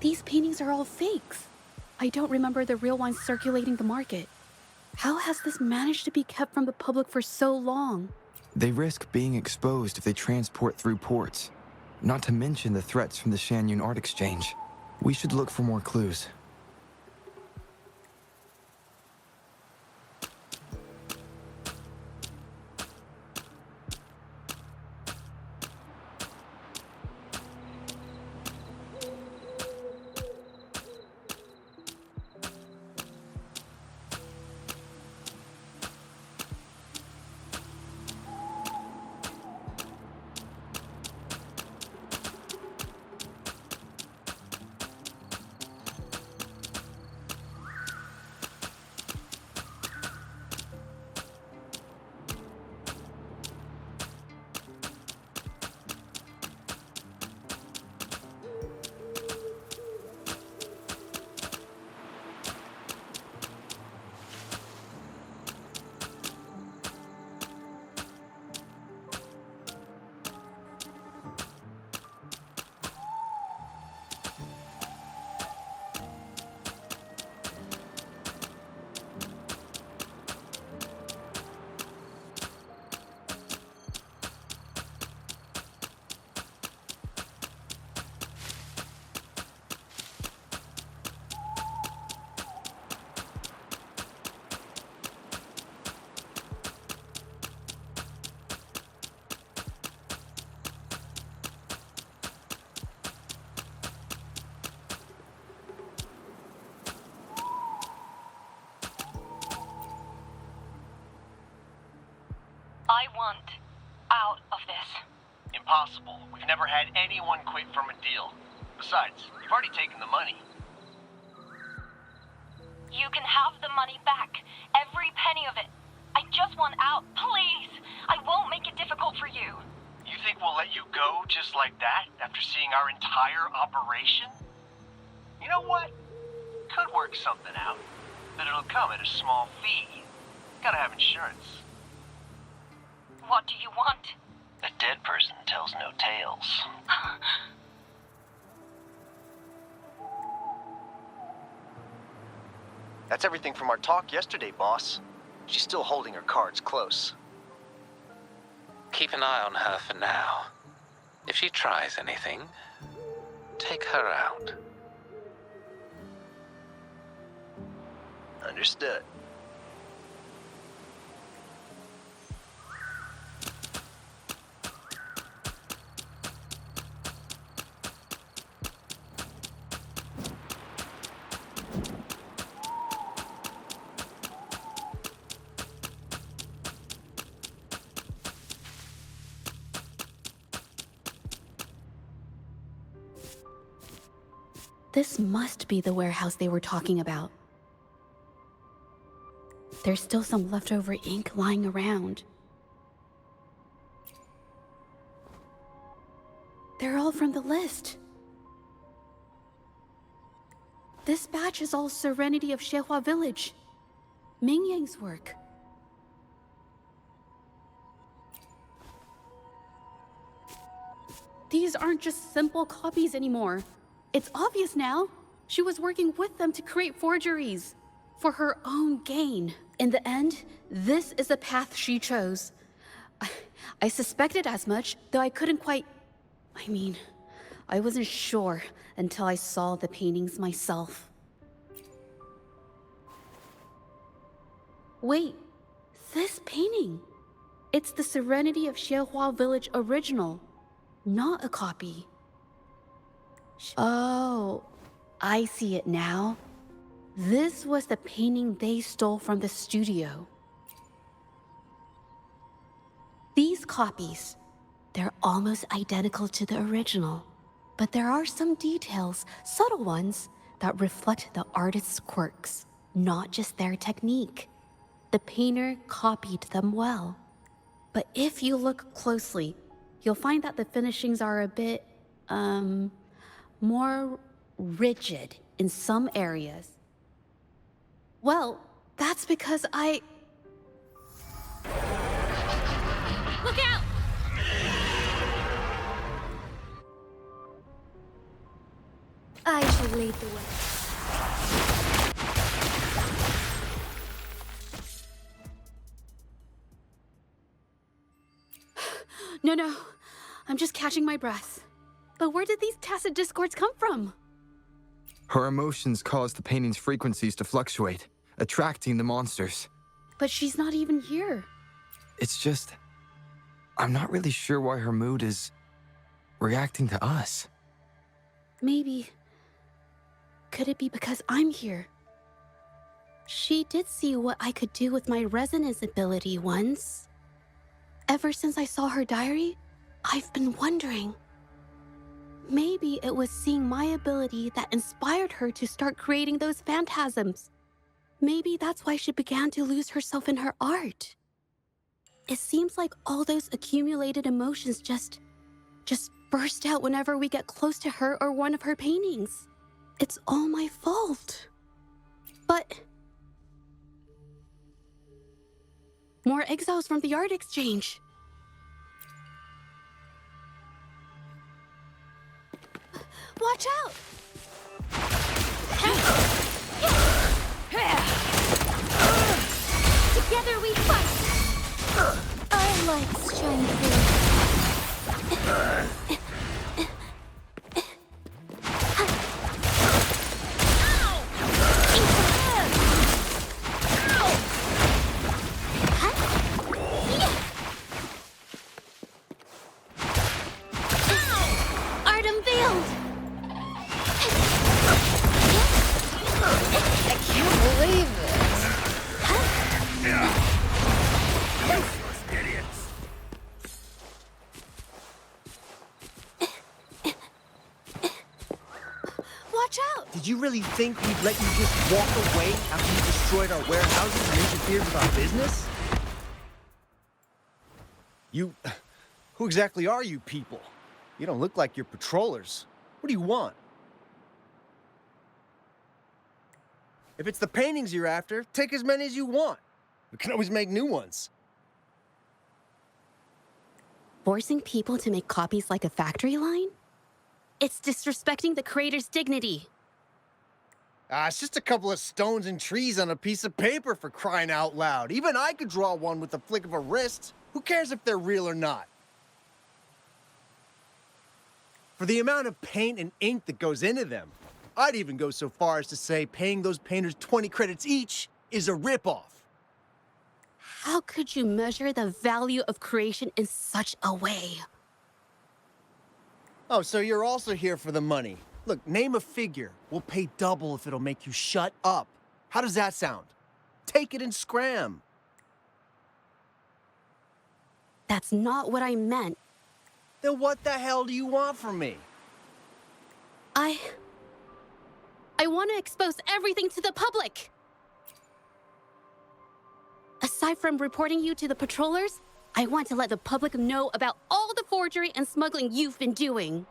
These paintings are all fakes. I don't remember the real ones circulating the market. How has this managed to be kept from the public for so long? They risk being exposed if they transport through ports. Not to mention the threats from the Shanyun Art Exchange. We should look for more clues. I want out of this. Impossible. We've never had anyone quit from a deal. Besides, you've already taken the money. You can have the money back. Every penny of it. I just want out, please. I won't make it difficult for you. You think we'll let you go just like that after seeing our entire operation? You know what? Could work something out, but it'll come at a small fee. Gotta have insurance. What do you want? A dead person tells no tales. That's everything from our talk yesterday, boss. She's still holding her cards close. Keep an eye on her for now. If she tries anything, take her out. Understood. This must be the warehouse they were talking about. There's still some leftover ink lying around. They're all from the list. This batch is all Serenity of Shehua Village. Mingyang's work. These aren't just simple copies anymore. It's obvious now. She was working with them to create forgeries. for her own gain. In the end, this is the path she chose. I suspected as much, though I couldn't quite... I wasn't sure until I saw the paintings myself. Wait, this painting. It's the Serenity of Xiehua Village original, not a copy. Oh, I see it now. This was the painting they stole from the studio. These copies, they're almost identical to the original, but there are some details, subtle ones, that reflect the artist's quirks, not just their technique. The painter copied them well. But if you look closely, you'll find that the finishings are a bit, more rigid in some areas. Well, that's because I... Look out! I should lead the way. No. I'm just catching my breath. But where did these tacit discords come from? Her emotions caused the painting's frequencies to fluctuate, attracting the monsters. But she's not even here. It's just... I'm not really sure why her mood is... reacting to us. Maybe... Could it be because I'm here? She did see what I could do with my resonance ability once. Ever since I saw her diary, I've been wondering. Maybe it was seeing my ability that inspired her to start creating those phantasms. Maybe that's why she began to lose herself in her art. It seems like all those accumulated emotions just burst out whenever we get close to her or one of her paintings. It's all my fault. But... more exiles from the art exchange. Watch out! Together we fight! I like strength. Art unveiled! I can't believe this. Idiots. Watch out! Did you really think we'd let you just walk away after you destroyed our warehouses and interfered with our business? Who exactly are you people? You don't look like you're patrollers. What do you want? If it's the paintings you're after, take as many as you want. We can always make new ones. Forcing people to make copies like a factory line? It's disrespecting the creator's dignity. It's just a couple of stones and trees on a piece of paper, for crying out loud. Even I could draw one with a flick of a wrist. Who cares if they're real or not? For the amount of paint and ink that goes into them, I'd even go so far as to say paying those painters 20 credits each is a ripoff. How could you measure the value of creation in such a way? Oh, so you're also here for the money. Look, name a figure. We'll pay double if it'll make you shut up. How does that sound? Take it and scram. That's not what I meant. Then what the hell do you want from me? I want to expose everything to the public. Aside from reporting you to the patrollers, I want to let the public know about all the forgery and smuggling you've been doing.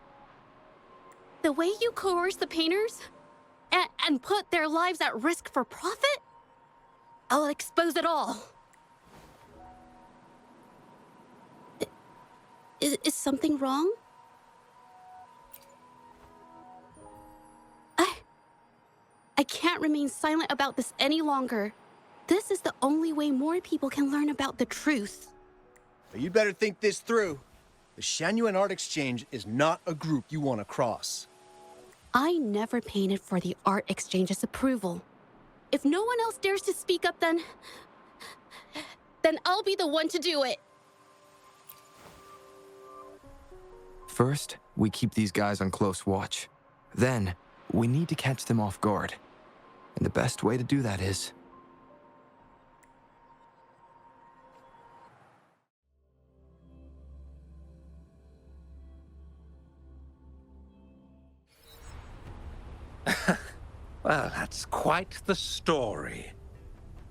The way you coerce the painters and put their lives at risk for profit? I'll expose it all. Is something wrong? I can't remain silent about this any longer. This is the only way more people can learn about the truth. You'd better think this through. The Shanyuan Art Exchange is not a group you want to cross. I never painted for the Art Exchange's approval. If no one else dares to speak up, then I'll be the one to do it. First, we keep these guys on close watch. Then, we need to catch them off guard. And the best way to do that is... Well, that's quite the story.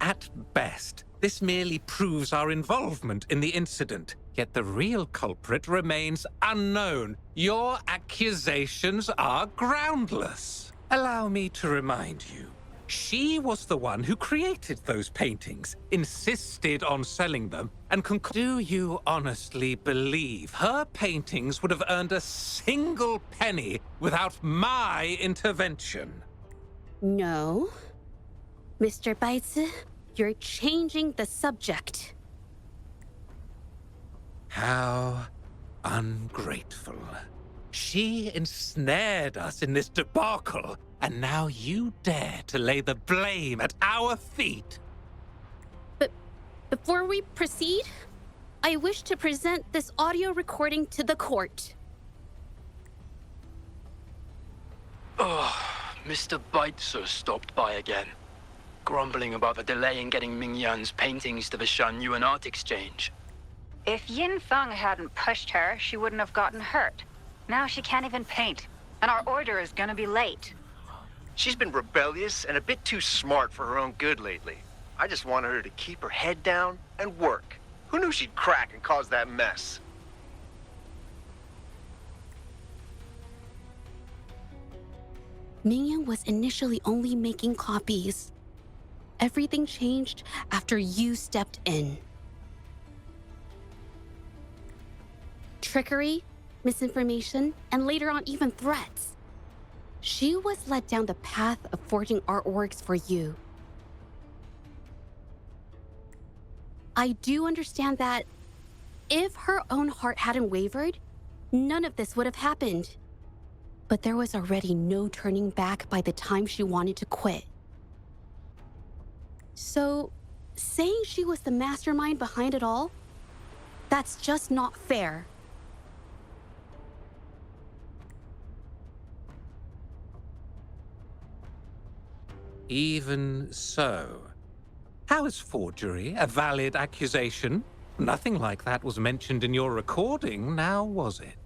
At best, this merely proves our involvement in the incident, yet the real culprit remains unknown. Your accusations are groundless. Allow me to remind you, she was the one who created those paintings, insisted on selling them, and do you honestly believe her paintings would have earned a single penny without my intervention? No. Mr. Baitsu, you're changing the subject. How ungrateful. She ensnared us in this debacle, and now you dare to lay the blame at our feet. But before we proceed, I wish to present this audio recording to the court. Mr. Baitsu stopped by again, grumbling about the delay in getting Ming Yan's paintings to the Shanyuan Art Exchange. If Yin Feng hadn't pushed her, she wouldn't have gotten hurt. Now she can't even paint, and our order is gonna be late. She's been rebellious and a bit too smart for her own good lately. I just wanted her to keep her head down and work. Who knew she'd crack and cause that mess? Mingyan was initially only making copies. Everything changed after you stepped in. Trickery, misinformation, and later on even threats. She was led down the path of forging artworks for you. I do understand that if her own heart hadn't wavered, none of this would have happened. But there was already no turning back by the time she wanted to quit. So, saying she was the mastermind behind it all, that's just not fair. Even so, how is forgery a valid accusation? Nothing like that was mentioned in your recording, now was it?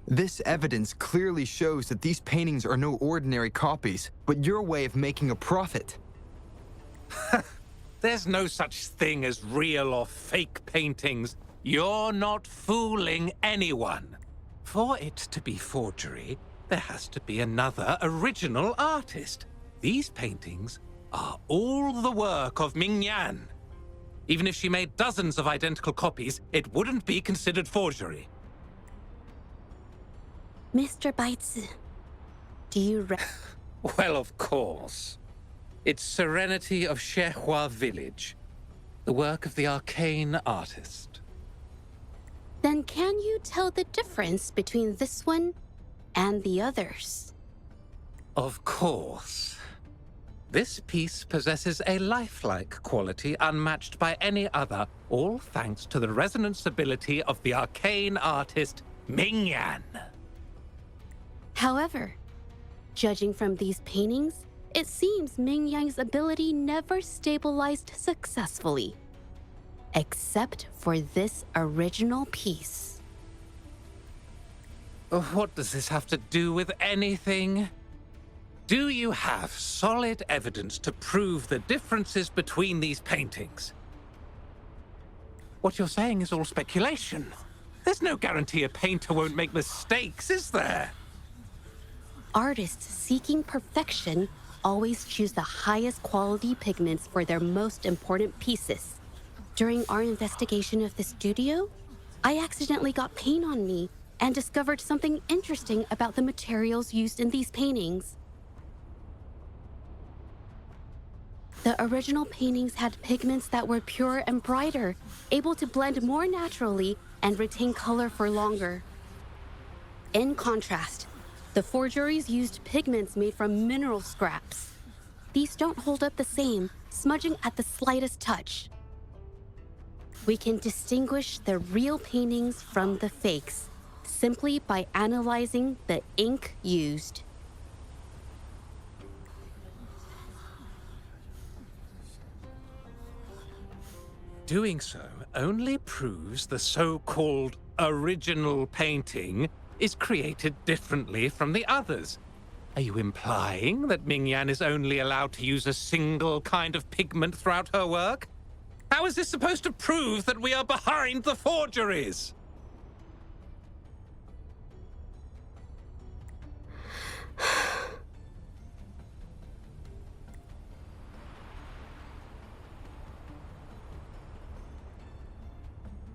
This evidence clearly shows that these paintings are no ordinary copies, but your way of making a profit. There's no such thing as real or fake paintings. You're not fooling anyone. For it to be forgery, there has to be another original artist. These paintings are all the work of Ming Yan. Even if she made dozens of identical copies, it wouldn't be considered forgery. Mr. Baitsu, do you Well, of course. It's Serenity of Shehua Village, the work of the arcane artist. Then can you tell the difference between this one and the others? Of course. This piece possesses a lifelike quality unmatched by any other, all thanks to the resonance ability of the arcane artist Ming Yan. However, judging from these paintings, it seems Ming Yang's ability never stabilized successfully. Except for this original piece. What does this have to do with anything? Do you have solid evidence to prove the differences between these paintings? What you're saying is all speculation. There's no guarantee a painter won't make mistakes, is there? Artists seeking perfection always choose the highest quality pigments for their most important pieces. During our investigation of the studio, I accidentally got paint on me and discovered something interesting about the materials used in these paintings. The original paintings had pigments that were purer and brighter, able to blend more naturally and retain color for longer. In contrast, the forgeries used pigments made from mineral scraps. These don't hold up the same, smudging at the slightest touch. We can distinguish the real paintings from the fakes simply by analyzing the ink used. Doing so only proves the so-called original painting is created differently from the others. Are you implying that Mingyan is only allowed to use a single kind of pigment throughout her work? How is this supposed to prove that we are behind the forgeries?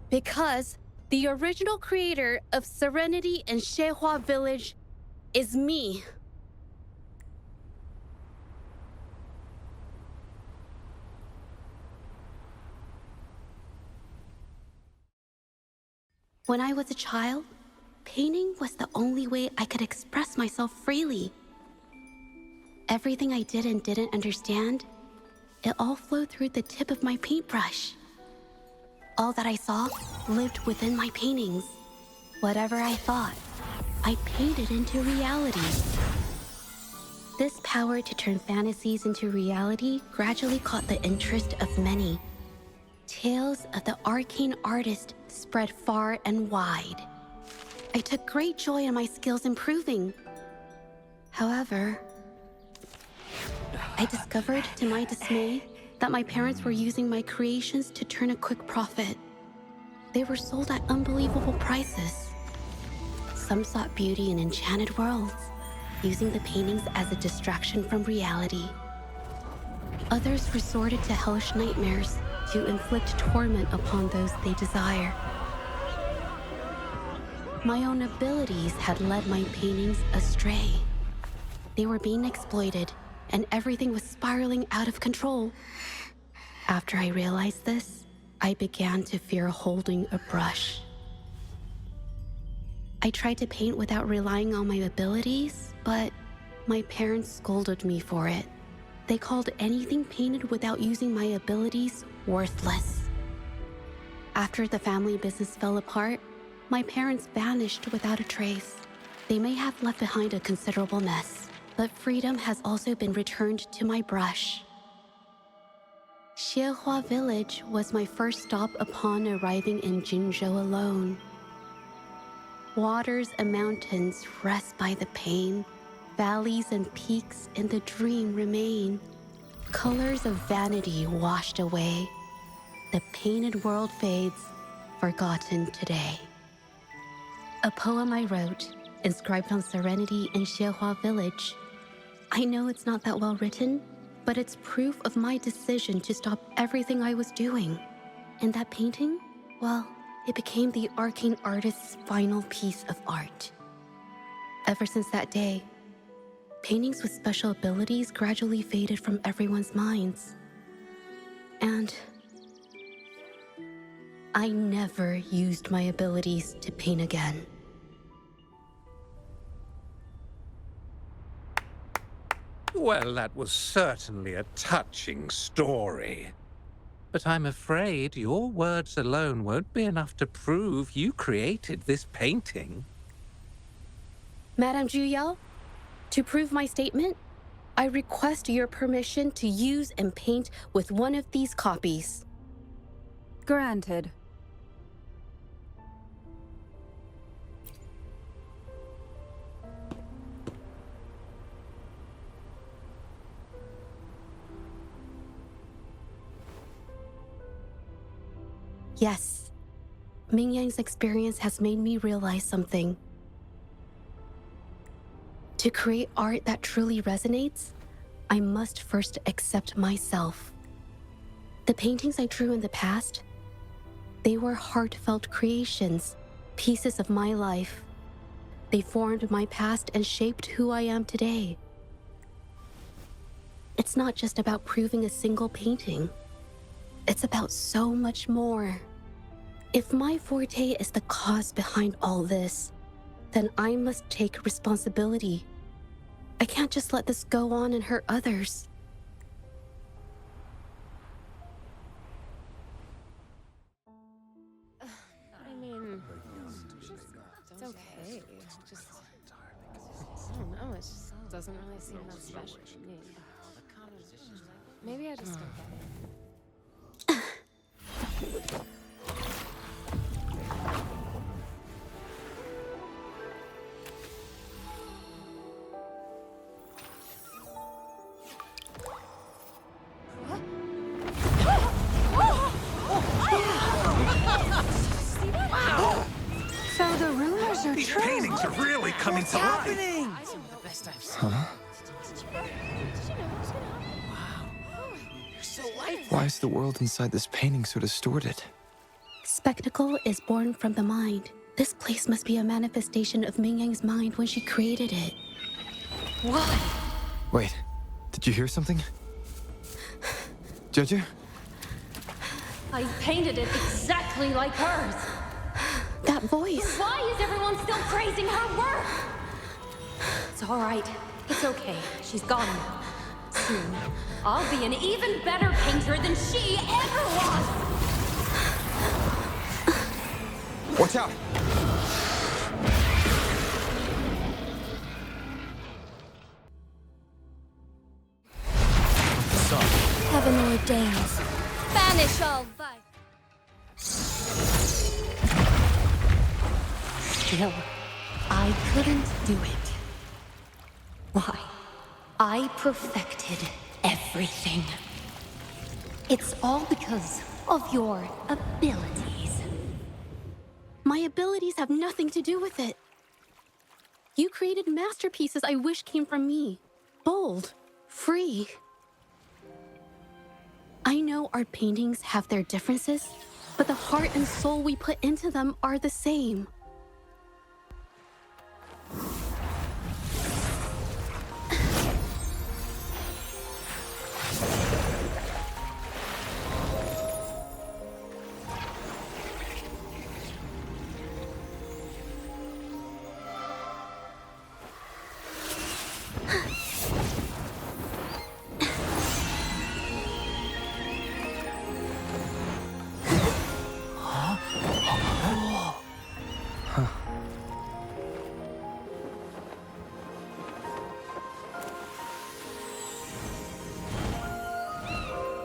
Because the original creator of Serenity in Zhehua Village is me. When I was a child, painting was the only way I could express myself freely. Everything I did and didn't understand, it all flowed through the tip of my paintbrush. All that I saw lived within my paintings. Whatever I thought, I painted into reality. This power to turn fantasies into reality gradually caught the interest of many. Tales of the arcane artist spread far and wide. I took great joy in my skills improving. However, I discovered to my dismay that my parents were using my creations to turn a quick profit. They were sold at unbelievable prices. Some sought beauty in enchanted worlds, using the paintings as a distraction from reality. Others resorted to hellish nightmares to inflict torment upon those they desire. My own abilities had led my paintings astray. They were being exploited, and everything was spiraling out of control. After I realized this, I began to fear holding a brush. I tried to paint without relying on my abilities, but my parents scolded me for it. They called anything painted without using my abilities worthless. After the family business fell apart, my parents vanished without a trace. They may have left behind a considerable mess, but freedom has also been returned to my brush. Zhehua Village was my first stop upon arriving in Jinzhou alone. Waters and mountains rest by the pain. Valleys and peaks in the dream remain. Colors of vanity washed away. The painted world fades, forgotten today. A poem I wrote, inscribed on Serenity in Zhehua Village. I know it's not that well written, but it's proof of my decision to stop everything I was doing. And that painting, well, it became the arcane artist's final piece of art. Ever since that day, paintings with special abilities gradually faded from everyone's minds. And I never used my abilities to paint again. Well, that was certainly a touching story. But I'm afraid your words alone won't be enough to prove you created this painting. Madame Juyao, to prove my statement, I request your permission to use and paint with one of these copies. Granted. Yes, Mingyang's experience has made me realize something. To create art that truly resonates, I must first accept myself. The paintings I drew in the past, they were heartfelt creations, pieces of my life, They formed my past and shaped who I am today. It's not just about proving a single painting. It's about so much more. If my forte is the cause behind all this, then I must take responsibility. I can't just let this go on and hurt others. I mean, it's okay. Just, I don't know, it just doesn't really seem that special to me. Maybe I just don't get it. So the rumors are These true. paintings are really coming to life. Huh? Why is the world inside this painting so distorted? Spectacle is born from the mind. This place must be a manifestation of Ming Yang's mind when she created it. Why? Wait, did you hear something? Zhezhi? I painted it exactly like hers. That voice. Why is everyone still praising her work? It's all right. It's okay. She's gone now. Soon, I'll be an even better painter than she ever was. Watch out! Heaven ordains. Banish all vice. Still, I couldn't do it. Why? I perfected everything. It's all because of your abilities. My abilities have nothing to do with it. You created masterpieces I wish came from me. Bold, free. I know art paintings have their differences, but the heart and soul we put into them are the same.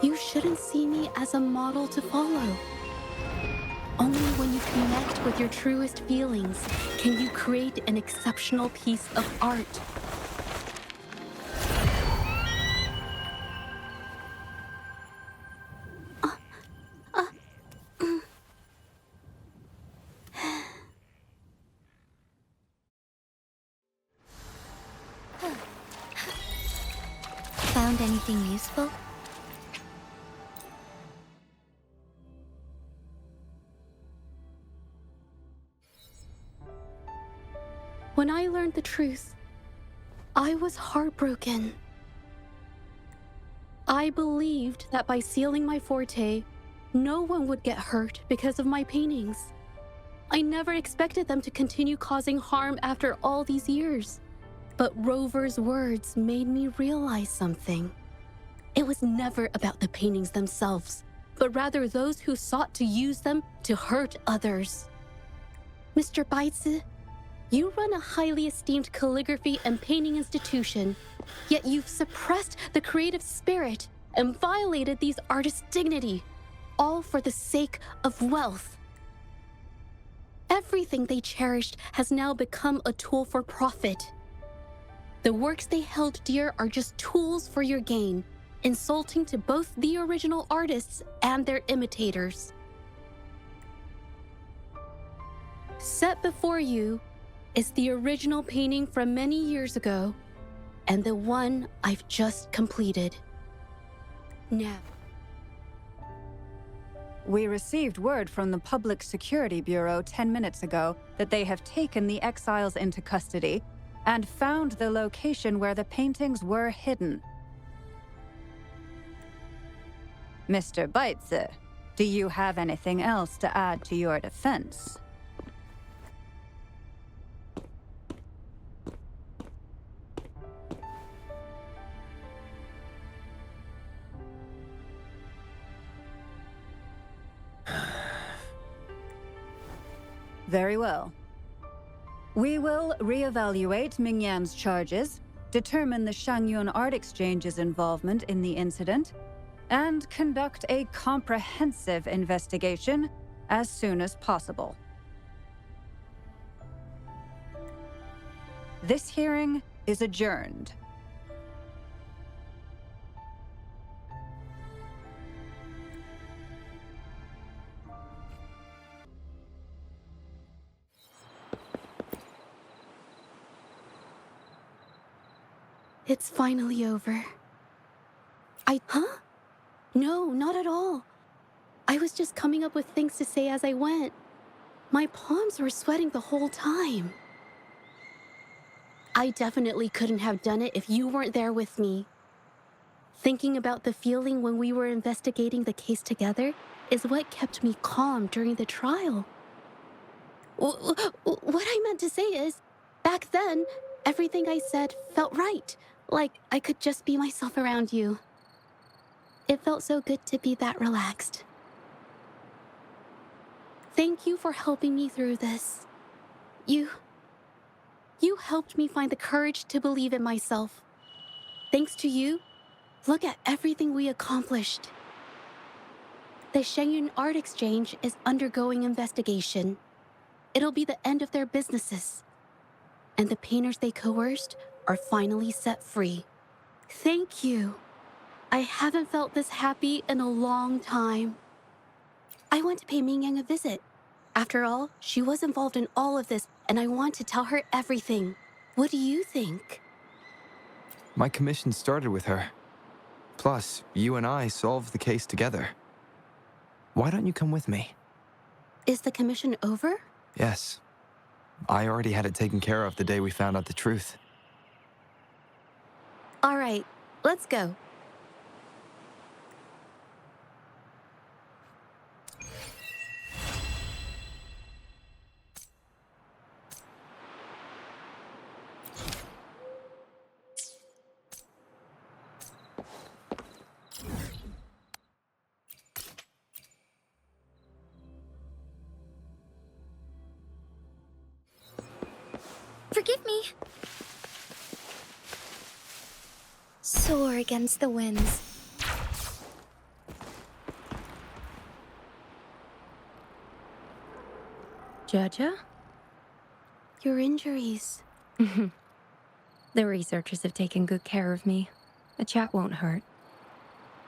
You shouldn't see me as a model to follow. Only when you connect with your truest feelings can you create an exceptional piece of art. Found anything useful? When I learned the truth, I was heartbroken. I believed that by sealing my forte, no one would get hurt because of my paintings. I never expected them to continue causing harm after all these years. But Rover's words made me realize something. It was never about the paintings themselves, but rather those who sought to use them to hurt others. Mr. Baizi, you run a highly esteemed calligraphy and painting institution, yet you've suppressed the creative spirit and violated these artists' dignity, all for the sake of wealth. Everything they cherished has now become a tool for profit. The works they held dear are just tools for your gain, insulting to both the original artists and their imitators. Set before you is the original painting from many years ago, and the one I've just completed. Now, We received word from the Public Security Bureau 10 minutes ago that they have taken the exiles into custody and found the location where the paintings were hidden. Mr. Baitze, do you have anything else to add to your defense? Very well. We will reevaluate Mingyan's charges, determine the Shangyun Art Exchange's involvement in the incident, and conduct a comprehensive investigation as soon as possible. This hearing is adjourned. It's finally over. Huh? No, not at all. I was just coming up with things to say as I went. My palms were sweating the whole time. I definitely couldn't have done it if you weren't there with me. Thinking about the feeling when we were investigating the case together is what kept me calm during the trial. What I meant to say is, back then, everything I said felt right. Like I could just be myself around you. It felt so good to be that relaxed. Thank you for helping me through this. You helped me find the courage to believe in myself. Thanks to you, look at everything we accomplished. The Shangyun Art Exchange is undergoing investigation. It'll be the end of their businesses. And the painters they coerced are finally set free. Thank you. I haven't felt this happy in a long time. I want to pay Mingyang a visit. After all, she was involved in all of this, and I want to tell her everything. What do you think? My commission started with her. Plus, you and I solved the case together. Why don't you come with me? Is the commission over? Yes. I already had it taken care of the day we found out the truth. All right, let's go. Forgive me. Soar against the winds. Zhezhi? Your injuries. The researchers have taken good care of me. A chat won't hurt.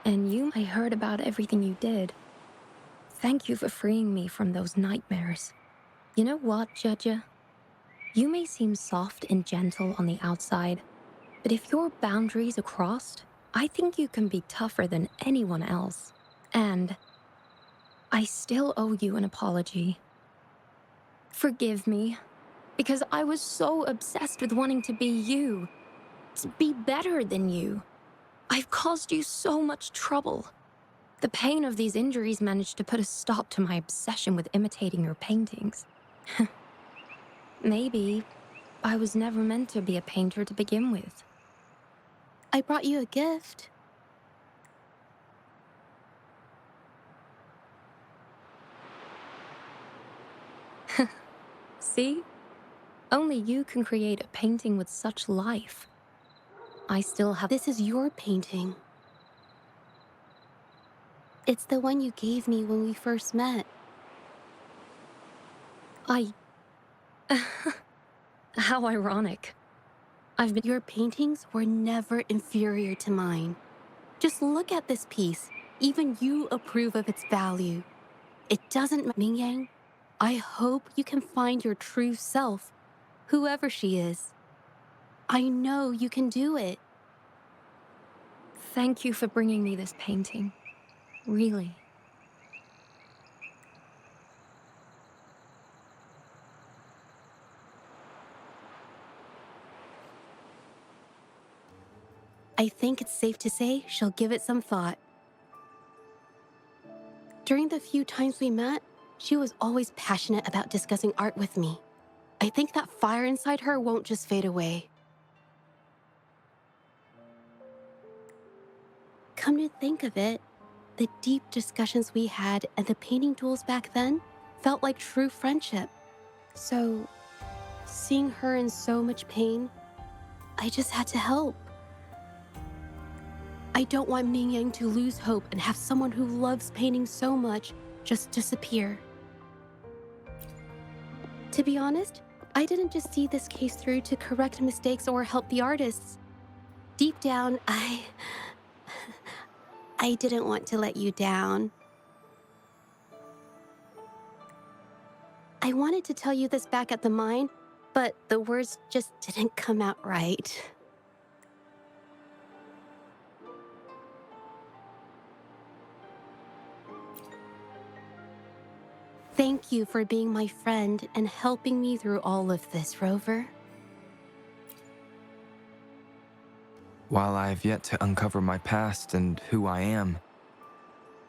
And you, I heard about everything you did. Thank you for freeing me from those nightmares. You know what, Zhezhi? You may seem soft and gentle on the outside, but if your boundaries are crossed, I think you can be tougher than anyone else. And I still owe you an apology. Forgive me, because I was so obsessed with wanting to be you, to be better than you. I've caused you so much trouble. The pain of these injuries managed to put a stop to my obsession with imitating your paintings. Maybe I was never meant to be a painter to begin with. I brought you a gift. See? Only you can create a painting with such life. I still have... This is your painting. It's the one you gave me when we first met. How ironic. Your paintings were never inferior to mine. Just look at this piece. Even you approve of its value. It doesn't... Mingyang, I hope you can find your true self, whoever she is. I know you can do it. Thank you for bringing me this painting. Really. I think it's safe to say she'll give it some thought. During the few times we met, she was always passionate about discussing art with me. I think that fire inside her won't just fade away. Come to think of it, the deep discussions we had and the painting duels back then felt like true friendship. So, seeing her in so much pain, I just had to help. I don't want Ming Yang to lose hope and have someone who loves painting so much just disappear. To be honest, I didn't just see this case through to correct mistakes or help the artists. Deep down, I didn't want to let you down. I wanted to tell you this back at the mine, but the words just didn't come out right. Thank you for being my friend and helping me through all of this, Rover. While I have yet to uncover my past and who I am,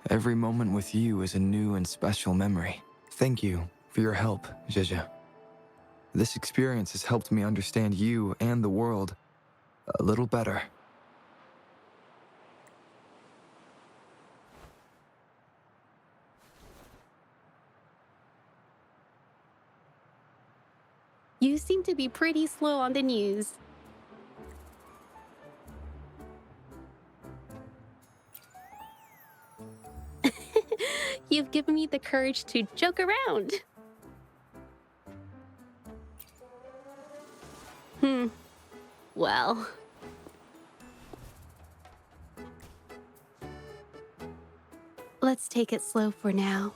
every moment with you is a new and special memory. Thank you for your help, Zhezhi. This experience has helped me understand you and the world a little better. You seem to be pretty slow on the news. You've given me the courage to joke around. Well. Let's take it slow for now.